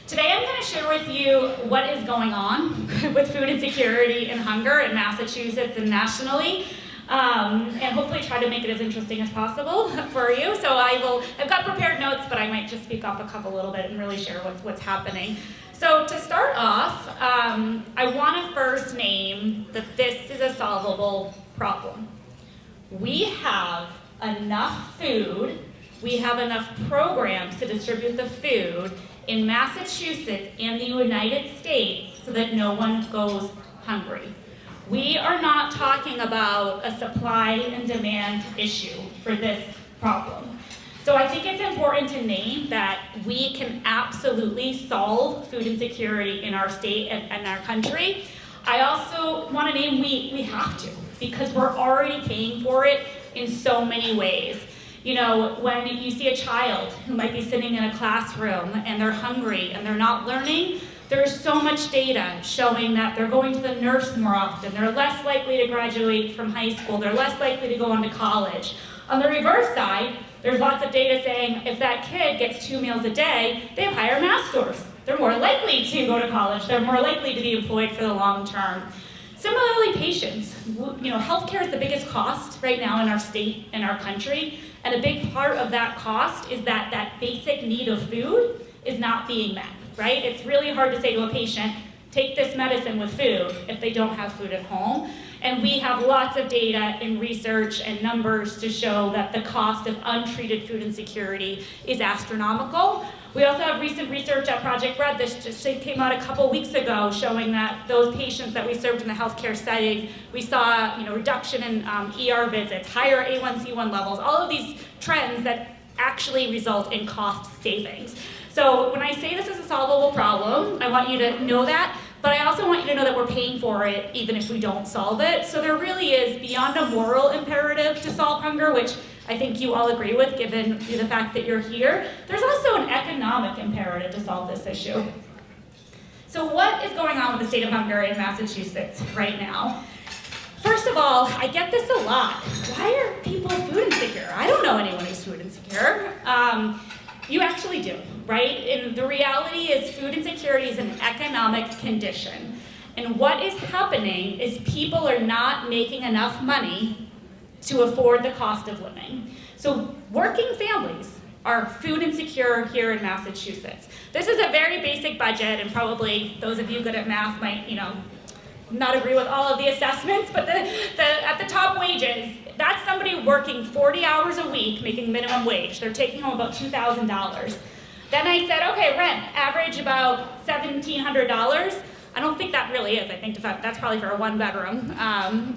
Today I'm going to share with you what is going on with food insecurity and hunger in Massachusetts and nationally, and hopefully try to make it as interesting as possible for you. So I've got prepared notes, but I might just speak off a couple a little bit and really share what's happening. So to start off, I want to first name that this is a solvable problem. We have enough food, we have enough programs to distribute the food in Massachusetts and the United States so that no one goes hungry. We are not talking about a supply and demand issue for this problem. So I think it's important to name that we can absolutely solve food insecurity in our state and our country. I also want to name we have to, because we're already paying for it in so many ways. When you see a child who might be sitting in a classroom and they're hungry and they're not learning, there's so much data showing that they're going to the nurse more often, they're less likely to graduate from high school, they're less likely to go on to college. On the reverse side, there's lots of data saying if that kid gets 2 meals a day, they have higher math scores. They're more likely to go to college, they're more likely to be employed for the long term. Similarly, patients. Healthcare is the biggest cost right now in our state and our country. And a big part of that cost is that basic need of food is not being met, right? It's really hard to say to a patient, take this medicine with food if they don't have food at home. And we have lots of data and research and numbers to show that the cost of untreated food insecurity is astronomical. We also have recent research at Project Bread. This just came out a couple weeks ago showing that those patients that we served in the healthcare setting, we saw reduction in ER visits, higher A1C1 levels, all of these trends that actually result in cost savings. So when I say this is a solvable problem, I want you to know that, but I also want you to know that we're paying for it even if we don't solve it. So there really is, beyond a moral imperative to solve hunger, which I think you all agree with given the fact that you're here, there's also an economic imperative to solve this issue. So what is going on with the state of hunger in Massachusetts right now? first of all, I get this a lot. Why are people food insecure? I don't know anyone who's food insecure. You actually do, right? And the reality is food insecurity is an economic condition. And what is happening is people are not making enough money to afford the cost of living. So working families are food insecure here in Massachusetts. This is a very basic budget, and probably those of you good at math might, not agree with all of the assessments, but at the top wages, that's somebody working 40 hours a week making minimum wage. They're taking home about $2,000. Then I said, okay, rent, average about $1,700. I don't think that really is. I think that's probably for a one bedroom,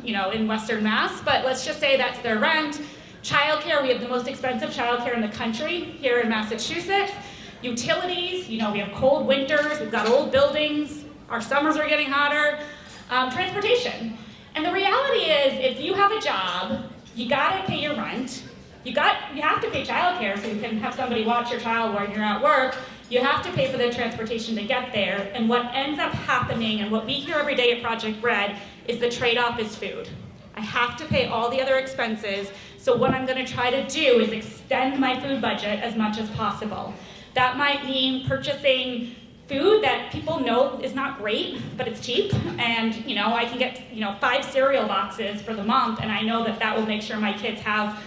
in Western Mass, but let's just say that's their rent. Childcare, we have the most expensive childcare in the country here in Massachusetts. Utilities, we have cold winters, we've got old buildings, our summers are getting hotter. Transportation. And the reality is, if you have a job, you gotta pay your rent, you have to pay childcare so you can have somebody watch your child while you're at work, you have to pay for the transportation to get there, and what ends up happening, and what we hear every day at Project Bread, is the trade-off is food. I have to pay all the other expenses, so what I'm gonna try to do is extend my food budget as much as possible. That might mean purchasing food that people know is not great, but it's cheap, and I can get 5 cereal boxes for the month, and I know that will make sure my kids have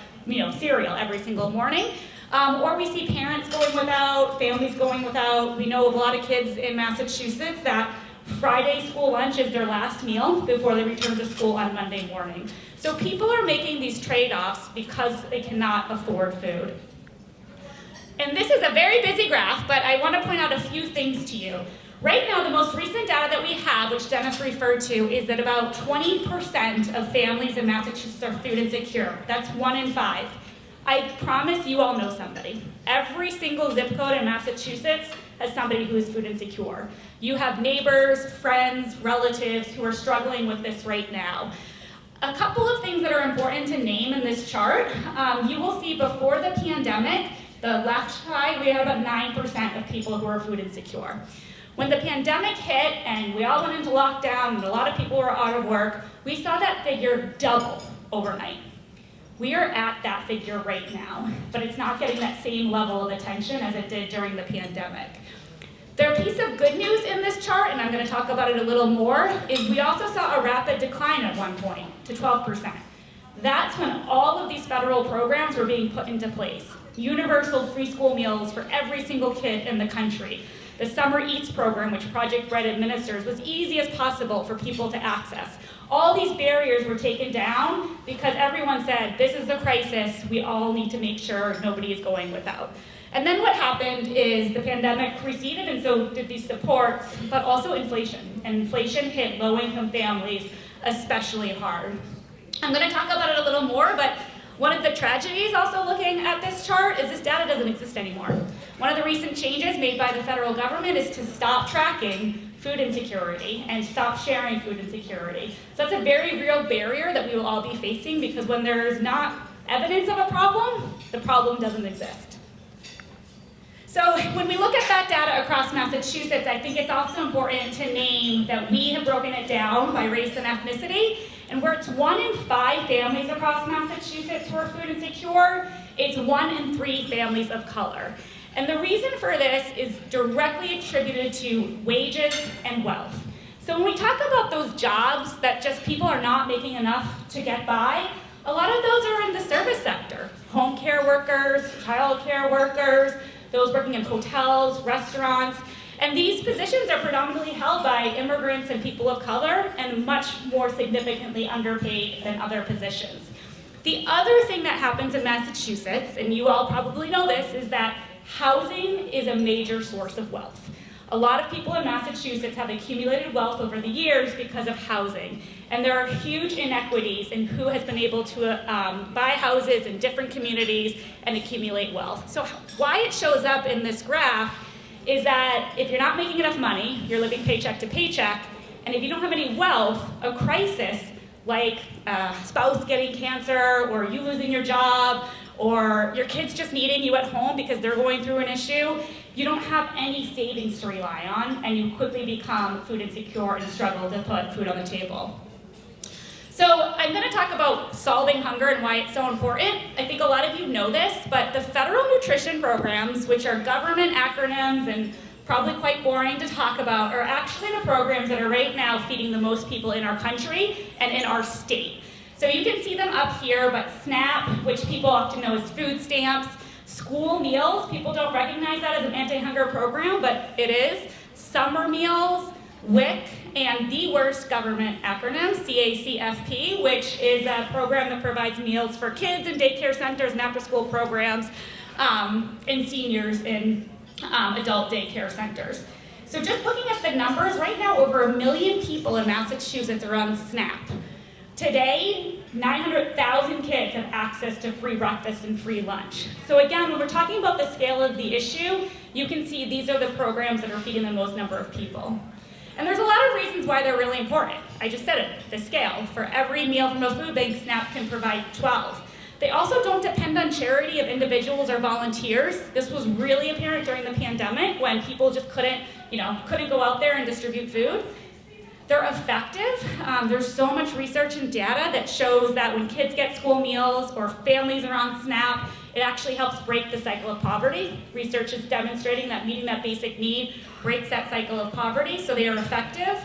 cereal every single morning. Or we see parents going without, families going without. We know of a lot of kids in Massachusetts that Friday school lunch is their last meal before they return to school on Monday morning. So people are making these trade-offs because they cannot afford food. And this is a very busy graph, but I want to point out a few things to you. Right now, the most recent data that we have, which Dennis referred to, is that about 20% of families in Massachusetts are food insecure. That's 1 in 5. I promise you all know somebody. Every single zip code in Massachusetts has somebody who is food insecure. You have neighbors, friends, relatives who are struggling with this right now. A couple of things that are important to name in this chart. You will see before the pandemic, the left side, we had about 9% of people who were food insecure. When the pandemic hit and we all went into lockdown and a lot of people were out of work, we saw that figure double overnight. We are at that figure right now, but it's not getting that same level of attention as it did during the pandemic. The piece of good news in this chart, and I'm going to talk about it a little more, is we also saw a rapid decline at one point to 12%. That's when all of these federal programs were being put into place. Universal free school meals for every single kid in the country. The Summer Eats program, which Project Bread administers, was easy as possible for people to access. All these barriers were taken down because everyone said, this is a crisis, we all need to make sure nobody is going without. And then what happened is the pandemic receded, and so did these supports, but also inflation. And inflation hit low-income families especially hard. I'm going to talk about it a little more, but one of the tragedies also looking at this chart is this data doesn't exist anymore. One of the recent changes made by the federal government is to stop tracking food insecurity and stop sharing food insecurity. So that's a very real barrier that we will all be facing, because when there's not evidence of a problem, the problem doesn't exist. So when we look at that data across Massachusetts, I think it's also important to name that we have broken it down by race and ethnicity. And where it's 1 in 5 families across Massachusetts who are food insecure, it's 1 in 3 families of color. And the reason for this is directly attributed to wages and wealth. So when we talk about those jobs that just people are not making enough to get by, a lot of those are in the service sector. Home care workers, child care workers, those working in hotels, restaurants. And these positions are predominantly held by immigrants and people of color, and much more significantly underpaid than other positions. The other thing that happens in Massachusetts, and you all probably know this, is that housing is a major source of wealth. A lot of people in Massachusetts have accumulated wealth over the years because of housing. And there are huge inequities in who has been able to buy houses in different communities and accumulate wealth. So why it shows up in this graph is that if you're not making enough money, you're living paycheck to paycheck, and if you don't have any wealth, a crisis like a spouse getting cancer, or you losing your job, or your kids just needing you at home because they're going through an issue, you don't have any savings to rely on, and you quickly become food insecure and struggle to put food on the table. So I'm going to talk about solving hunger and why it's so important. I think a lot of you know this, but the federal nutrition programs, which are government acronyms and probably quite boring to talk about, are actually the programs that are right now feeding the most people in our country and in our state. So you can see them up here, but SNAP, which people often know as food stamps, school meals, people don't recognize that as an anti-hunger program, but it is. Summer meals, WIC, and the worst government acronym, CACFP, which is a program that provides meals for kids in daycare centers and after-school programs, and seniors in adult daycare centers. So just looking at the numbers, right now over 1 million people in Massachusetts are on SNAP. Today, 900,000 kids have access to free breakfast and free lunch. So again, when we're talking about the scale of the issue, you can see these are the programs that are feeding the most number of people. And there's a lot of reasons why they're really important. I just said it, the scale. For every meal from a food bank, SNAP can provide 12. They also don't depend on charity of individuals or volunteers. This was really apparent during the pandemic when people just couldn't go out there and distribute food. They're effective. There's so much research and data that shows that when kids get school meals or families are on SNAP, it actually helps break the cycle of poverty. Research is demonstrating that meeting that basic need breaks that cycle of poverty, so they are effective.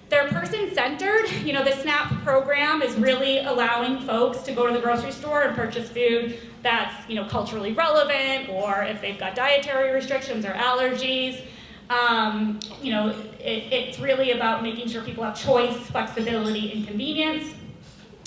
They're person-centered. The SNAP program is really allowing folks to go to the grocery store and purchase food that's culturally relevant, or if they've got dietary restrictions or allergies. It's really about making sure people have choice, flexibility, and convenience.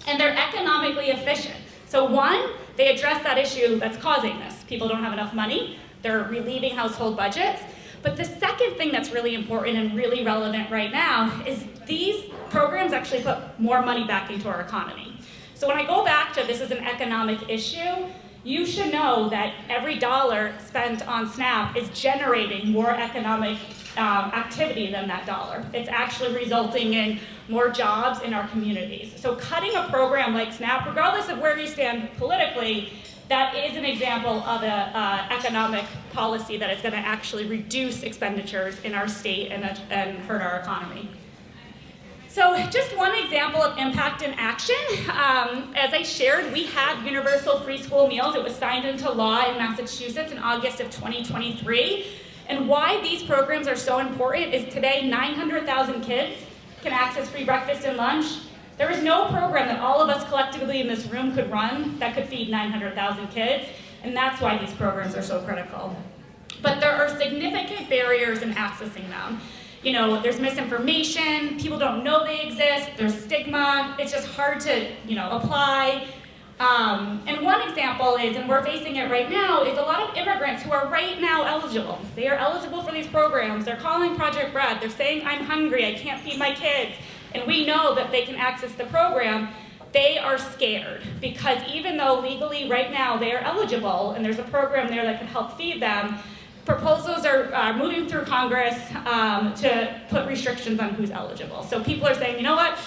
And they're economically efficient. So one, they address that issue that's causing this. People don't have enough money. They're relieving household budgets. But the second thing that's really important and really relevant right now is these programs actually put more money back into our economy. So when I go back to this is an economic issue, you should know that every dollar spent on SNAP is generating more economic activity than that dollar. It's actually resulting in more jobs in our communities. So cutting a program like SNAP, regardless of where you stand politically, that is an example of an economic policy that is going to actually reduce expenditures in our state and hurt our economy. So just one example of impact in action. As I shared, we have universal free school meals. It was signed into law in Massachusetts in August of 2023. And why these programs are so important is today 900,000 kids can access free breakfast and lunch. There is no program that all of us collectively in this room could run that could feed 900,000 kids, and that's why these programs are so critical. But there are significant barriers in accessing them. There's misinformation, people don't know they exist, there's stigma, it's just hard to, apply. And one example is, and we're facing it right now, is a lot of immigrants who are right now eligible. They are eligible for these programs. They're calling Project Bread. They're saying, I'm hungry, I can't feed my kids. And we know that they can access the program. They are scared because even though legally right now they are eligible and there's a program there that can help feed them, proposals are moving through Congress to put restrictions on who's eligible. So people are saying, you know what?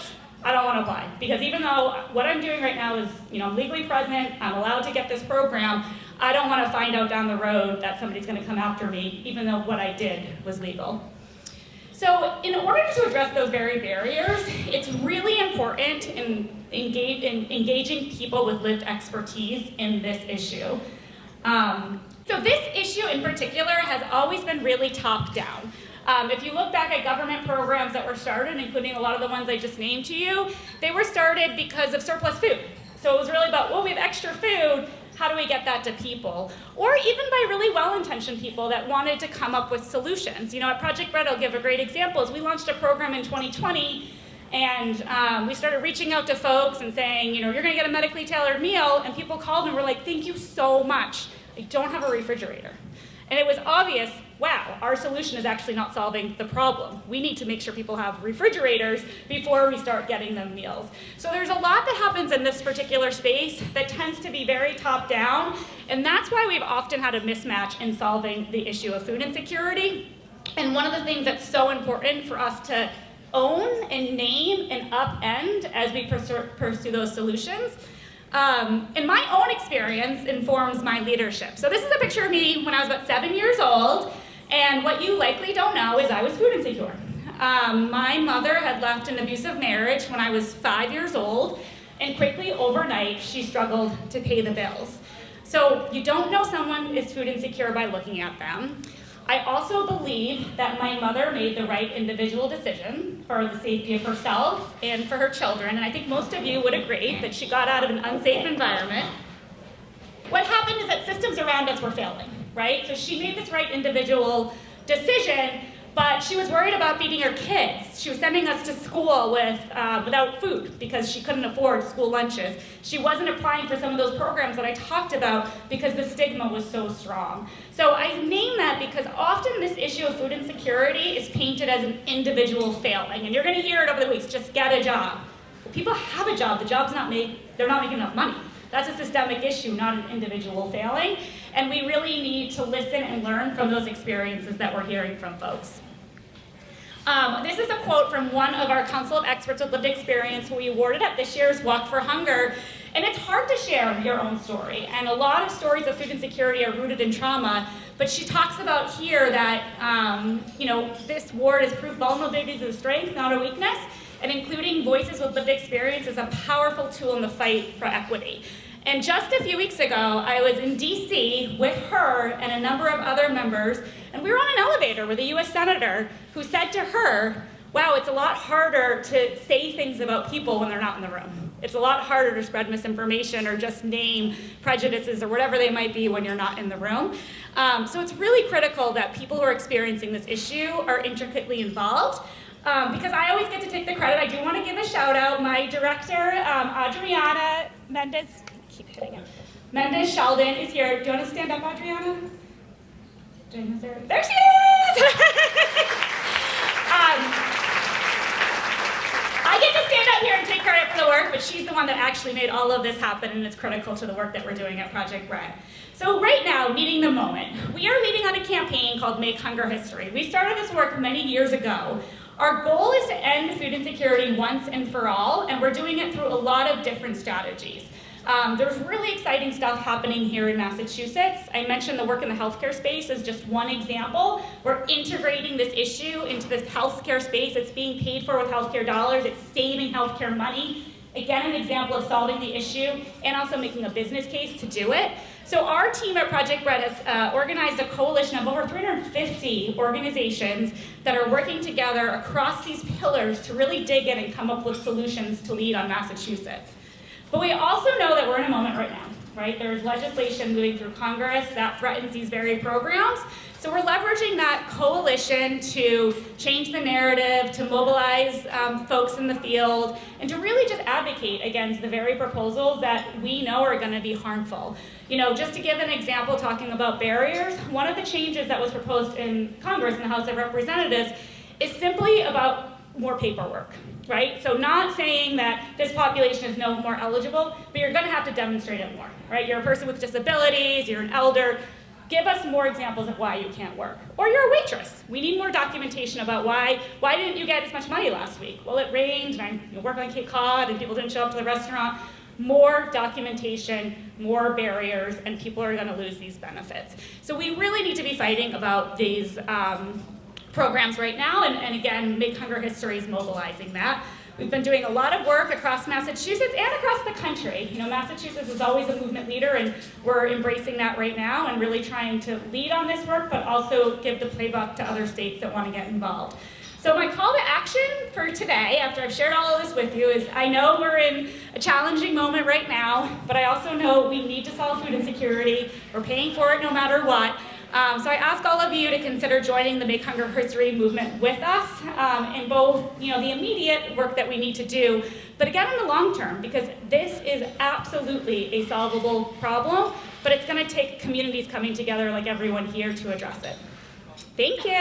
I don't want to apply, because even though what I'm doing right now is, I'm legally present, I'm allowed to get this program, I don't want to find out down the road that somebody's going to come after me, even though what I did was legal. So in order to address those very barriers, it's really important in engaging people with lived expertise in this issue. So this issue in particular has always been really top-down. If you look back at government programs that were started, including a lot of the ones I just named to you, they were started because of surplus food. So it was really about, well, we have extra food, how do we get that to people? Or even by really well-intentioned people that wanted to come up with solutions. At Project Bread, I'll give a great example, is we launched a program in 2020, and we started reaching out to folks and saying, you're gonna get a medically tailored meal, and people called and were like, thank you so much. I don't have a refrigerator. And it was obvious, wow, our solution is actually not solving the problem. We need to make sure people have refrigerators before we start getting them meals. So there's a lot that happens in this particular space that tends to be very top-down, and that's why we've often had a mismatch in solving the issue of food insecurity. And one of the things that's so important for us to own and name and upend as we pursue those solutions. And my own experience informs my leadership. So this is a picture of me when I was about 7 years old, and what you likely don't know is I was food insecure. My mother had left an abusive marriage when I was 5 years old, and quickly overnight she struggled to pay the bills. So you don't know someone is food insecure by looking at them. I also believe that my mother made the right individual decision for the safety of herself and for her children, and I think most of you would agree that she got out of an unsafe environment. What happened is that systems around us were failing, right? So she made this right individual decision, but she was worried about feeding her kids. She was sending us to school without food because she couldn't afford school lunches. She wasn't applying for some of those programs that I talked about because the stigma was so strong. So I name that because often this issue of food insecurity is painted as an individual failing. And you're gonna hear it over the weeks, just get a job. Well, people have a job, the job's not made, they're not making enough money. That's a systemic issue, not an individual failing. And we really need to listen and learn from those experiences that we're hearing from folks. This is a quote from one of our Council of Experts with Lived Experience who we awarded at this year's Walk for Hunger. And it's hard to share your own story. And a lot of stories of food insecurity are rooted in trauma. But she talks about here that this ward is proof vulnerability is a strength, not a weakness. And including voices with lived experience is a powerful tool in the fight for equity. And just a few weeks ago, I was in DC with her and a number of other members, and we were on an elevator with a US Senator who said to her, wow, it's a lot harder to say things about people when they're not in the room. It's a lot harder to spread misinformation or just name prejudices or whatever they might be when you're not in the room. So it's really critical that people who are experiencing this issue are intricately involved. Because I always get to take the credit. I do want to give a shout out. My director, Adriana Mendez, Mendez Sheldon is here. Do you want to stand up, Adriana? There she is! I get to stand up here and take credit for the work, but she's the one that actually made all of this happen, and it's critical to the work that we're doing at Project Bread. So right now, meeting the moment, we are leading on a campaign called Make Hunger History. We started this work many years ago. Our goal is to end food insecurity once and for all, and we're doing it through a lot of different strategies. There's really exciting stuff happening here in Massachusetts. I mentioned the work in the healthcare space as just one example. We're integrating this issue into this healthcare space. It's being paid for with healthcare dollars. It's saving healthcare money. Again, an example of solving the issue and also making a business case to do it. So our team at Project Bread has organized a coalition of over 350 organizations that are working together across these pillars to really dig in and come up with solutions to lead on Massachusetts. But we also know that we're in a moment right now, right? There's legislation moving through Congress that threatens these very programs. So we're leveraging that coalition to change the narrative, to mobilize folks in the field, and to really just advocate against the very proposals that we know are going to be harmful. You know, just to give an example, talking about barriers, one of the changes that was proposed in Congress in the House of Representatives is simply about more paperwork, right? So not saying that this population is no more eligible, but you're going to have to demonstrate it more, right? You're a person with disabilities, you're an elder. Give us more examples of why you can't work. Or you're a waitress. We need more documentation about why didn't you get as much money last week? Well, it rained, and I work on Cape Cod, and people didn't show up to the restaurant. More documentation, more barriers, and people are going to lose these benefits. So we really need to be fighting about these programs right now, and again, Make Hunger History is mobilizing that. We've been doing a lot of work across Massachusetts and across the country. You know, Massachusetts is always a movement leader, and we're embracing that right now and really trying to lead on this work, but also give the playbook to other states that want to get involved. So my call to action for today, after I've shared all of this with you, is I know we're in a challenging moment right now, but I also know we need to solve food insecurity. We're paying for it no matter what. So I ask all of you to consider joining the Make Hunger History movement with us in both, the immediate work that we need to do, but again in the long term, because this is absolutely a solvable problem, but it's going to take communities coming together like everyone here to address it. Thank you.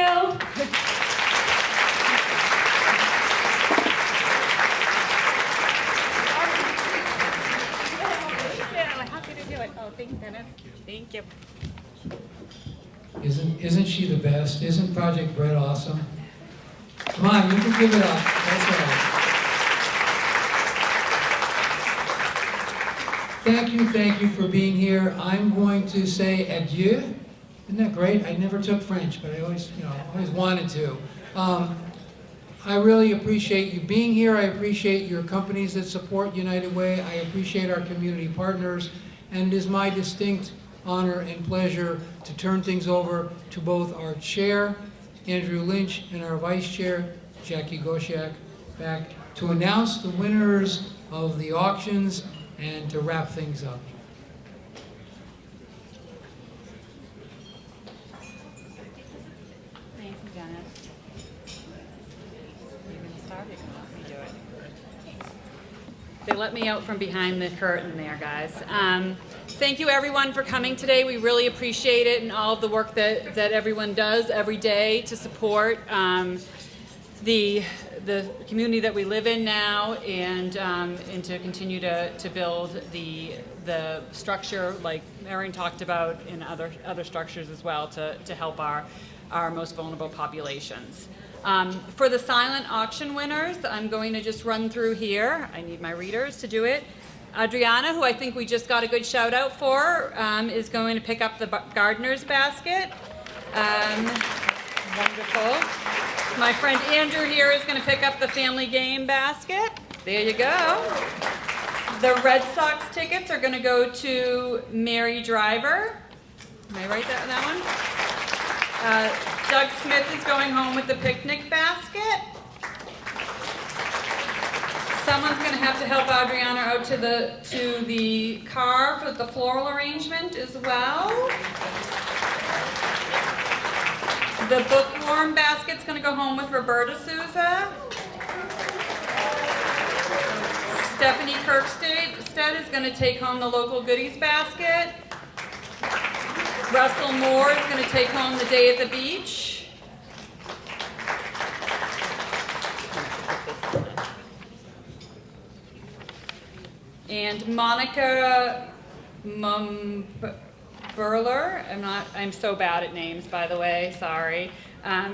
Happy to do it. Oh, thanks, Dennis. Thank you. Isn't she the best? Isn't Project Bread awesome? Come on, you can give it up. That's right. Thank you for being here. I'm going to say adieu. Isn't that great? I never took French, but I always, always wanted to. I really appreciate you being here. I appreciate your companies that support United Way. I appreciate our community partners. And it is my distinct honor and pleasure to turn things over to both our chair, Andrew Lynch, and our vice chair, Jackie Gosiak, back to announce the winners of the auctions and to wrap things up. Thank you, Dennis. You're going to start? You can let me do it. They let me out from behind the curtain there, guys. Thank you, everyone, for coming today. We really appreciate it and all of the work that everyone does every day to support the community that we live in now, and to continue to build the structure, like Erin talked about, in other structures as well, to help our most vulnerable populations. For the silent auction winners, I'm going to just run through here. I need my readers to do it. Adriana, who I think we just got a good shout out for, is going to pick up the gardener's basket. Wonderful. My friend Andrew here is going to pick up the family game basket. There you go. The Red Sox tickets are going to go to Mary Driver. Am I right that one? Doug Smith is going home with the picnic basket. Someone's going to have to help Adriana out to the car for the floral arrangement as well. The bookworm basket's going to go home with Roberta Souza. Stephanie Kirkstead is going to take home the local goodies basket. Russell Moore is going to take home the day at the beach. And Monica Burler, I'm so bad at names, by the way, sorry,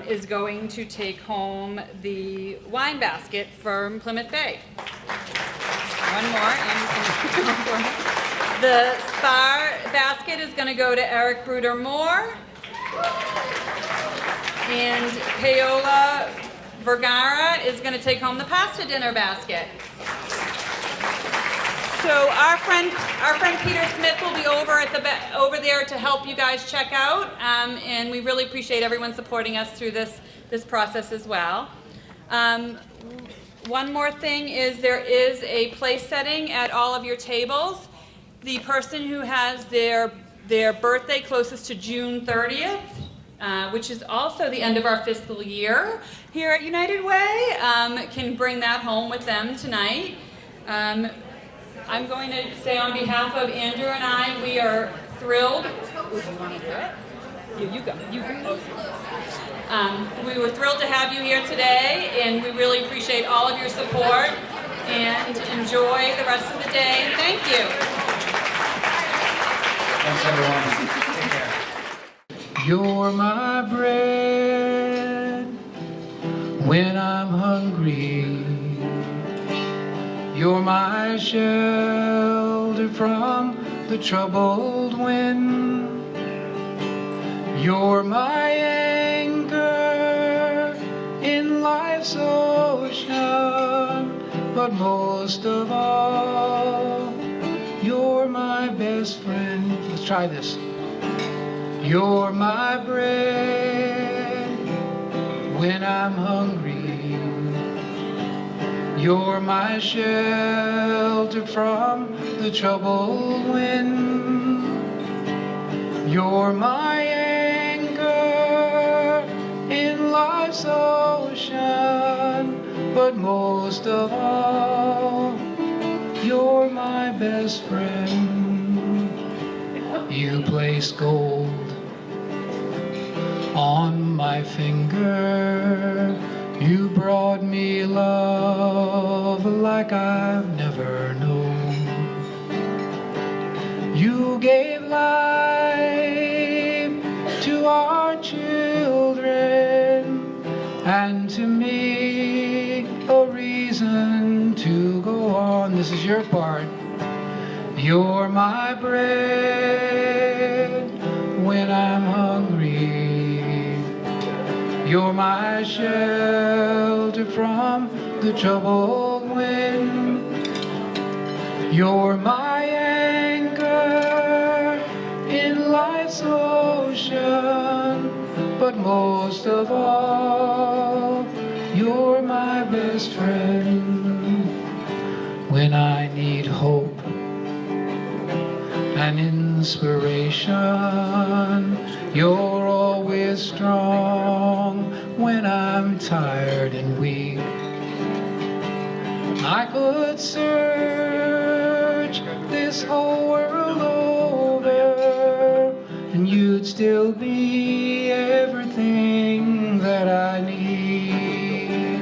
is going to take home the wine basket from Plymouth Bay. One more, and the Spar basket is going to go to Eric Bruder Moore. And Paola Vergara is going to take home the pasta dinner basket. So our friend Peter Smith will be over there to help you guys check out, and we really appreciate everyone supporting us through this process as well. One more thing is there is a place setting at all of your tables. The person who has their birthday closest to June 30th, which is also the end of our fiscal year here at United Way, can bring that home with them tonight. I'm going to say on behalf of Andrew and I, we are thrilled. Would you want to do it? You go. You go. We were thrilled to have you here today, and we really appreciate all of your support, and enjoy the rest of the day. Thank you. Thanks, everyone. Take care. You're my bread when I'm hungry. You're my shelter from the troubled wind. You're my anchor in life's ocean, but most of all, you're my best friend. Let's try this. You're my bread when I'm hungry. You're my shelter from the troubled wind. You're my anchor in life's ocean, but most of all, you're my best friend. You place gold on my finger. You brought me love like I've never known. You gave life to our children, and to me a reason to go on. This is your part. You're my bread when I'm hungry. You're my shelter from the troubled wind. You're my anchor in life's ocean. But most of all, you're my best friend. When I need hope and inspiration, you're always strong. When I'm tired and weak, I could search this whole world over, and you'd still be everything that I need.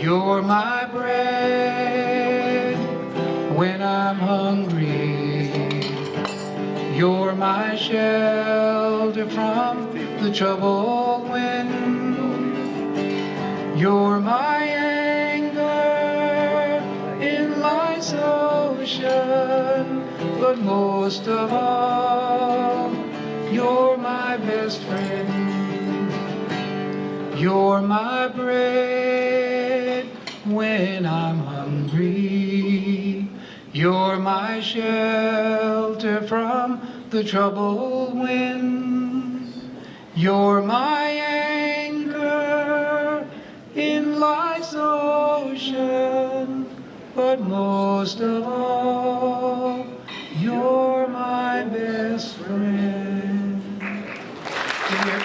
You're my bread when I'm hungry. You're my shelter from the troubled wind. You're my anchor in life's ocean. But most of all, you're my best friend. You're my bread when I'm hungry. You're my shelter from the troubled wind. You're my anchor in life's ocean. But most of all, you're my best friend.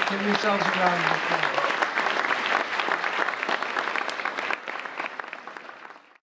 Give yourselves a round of applause.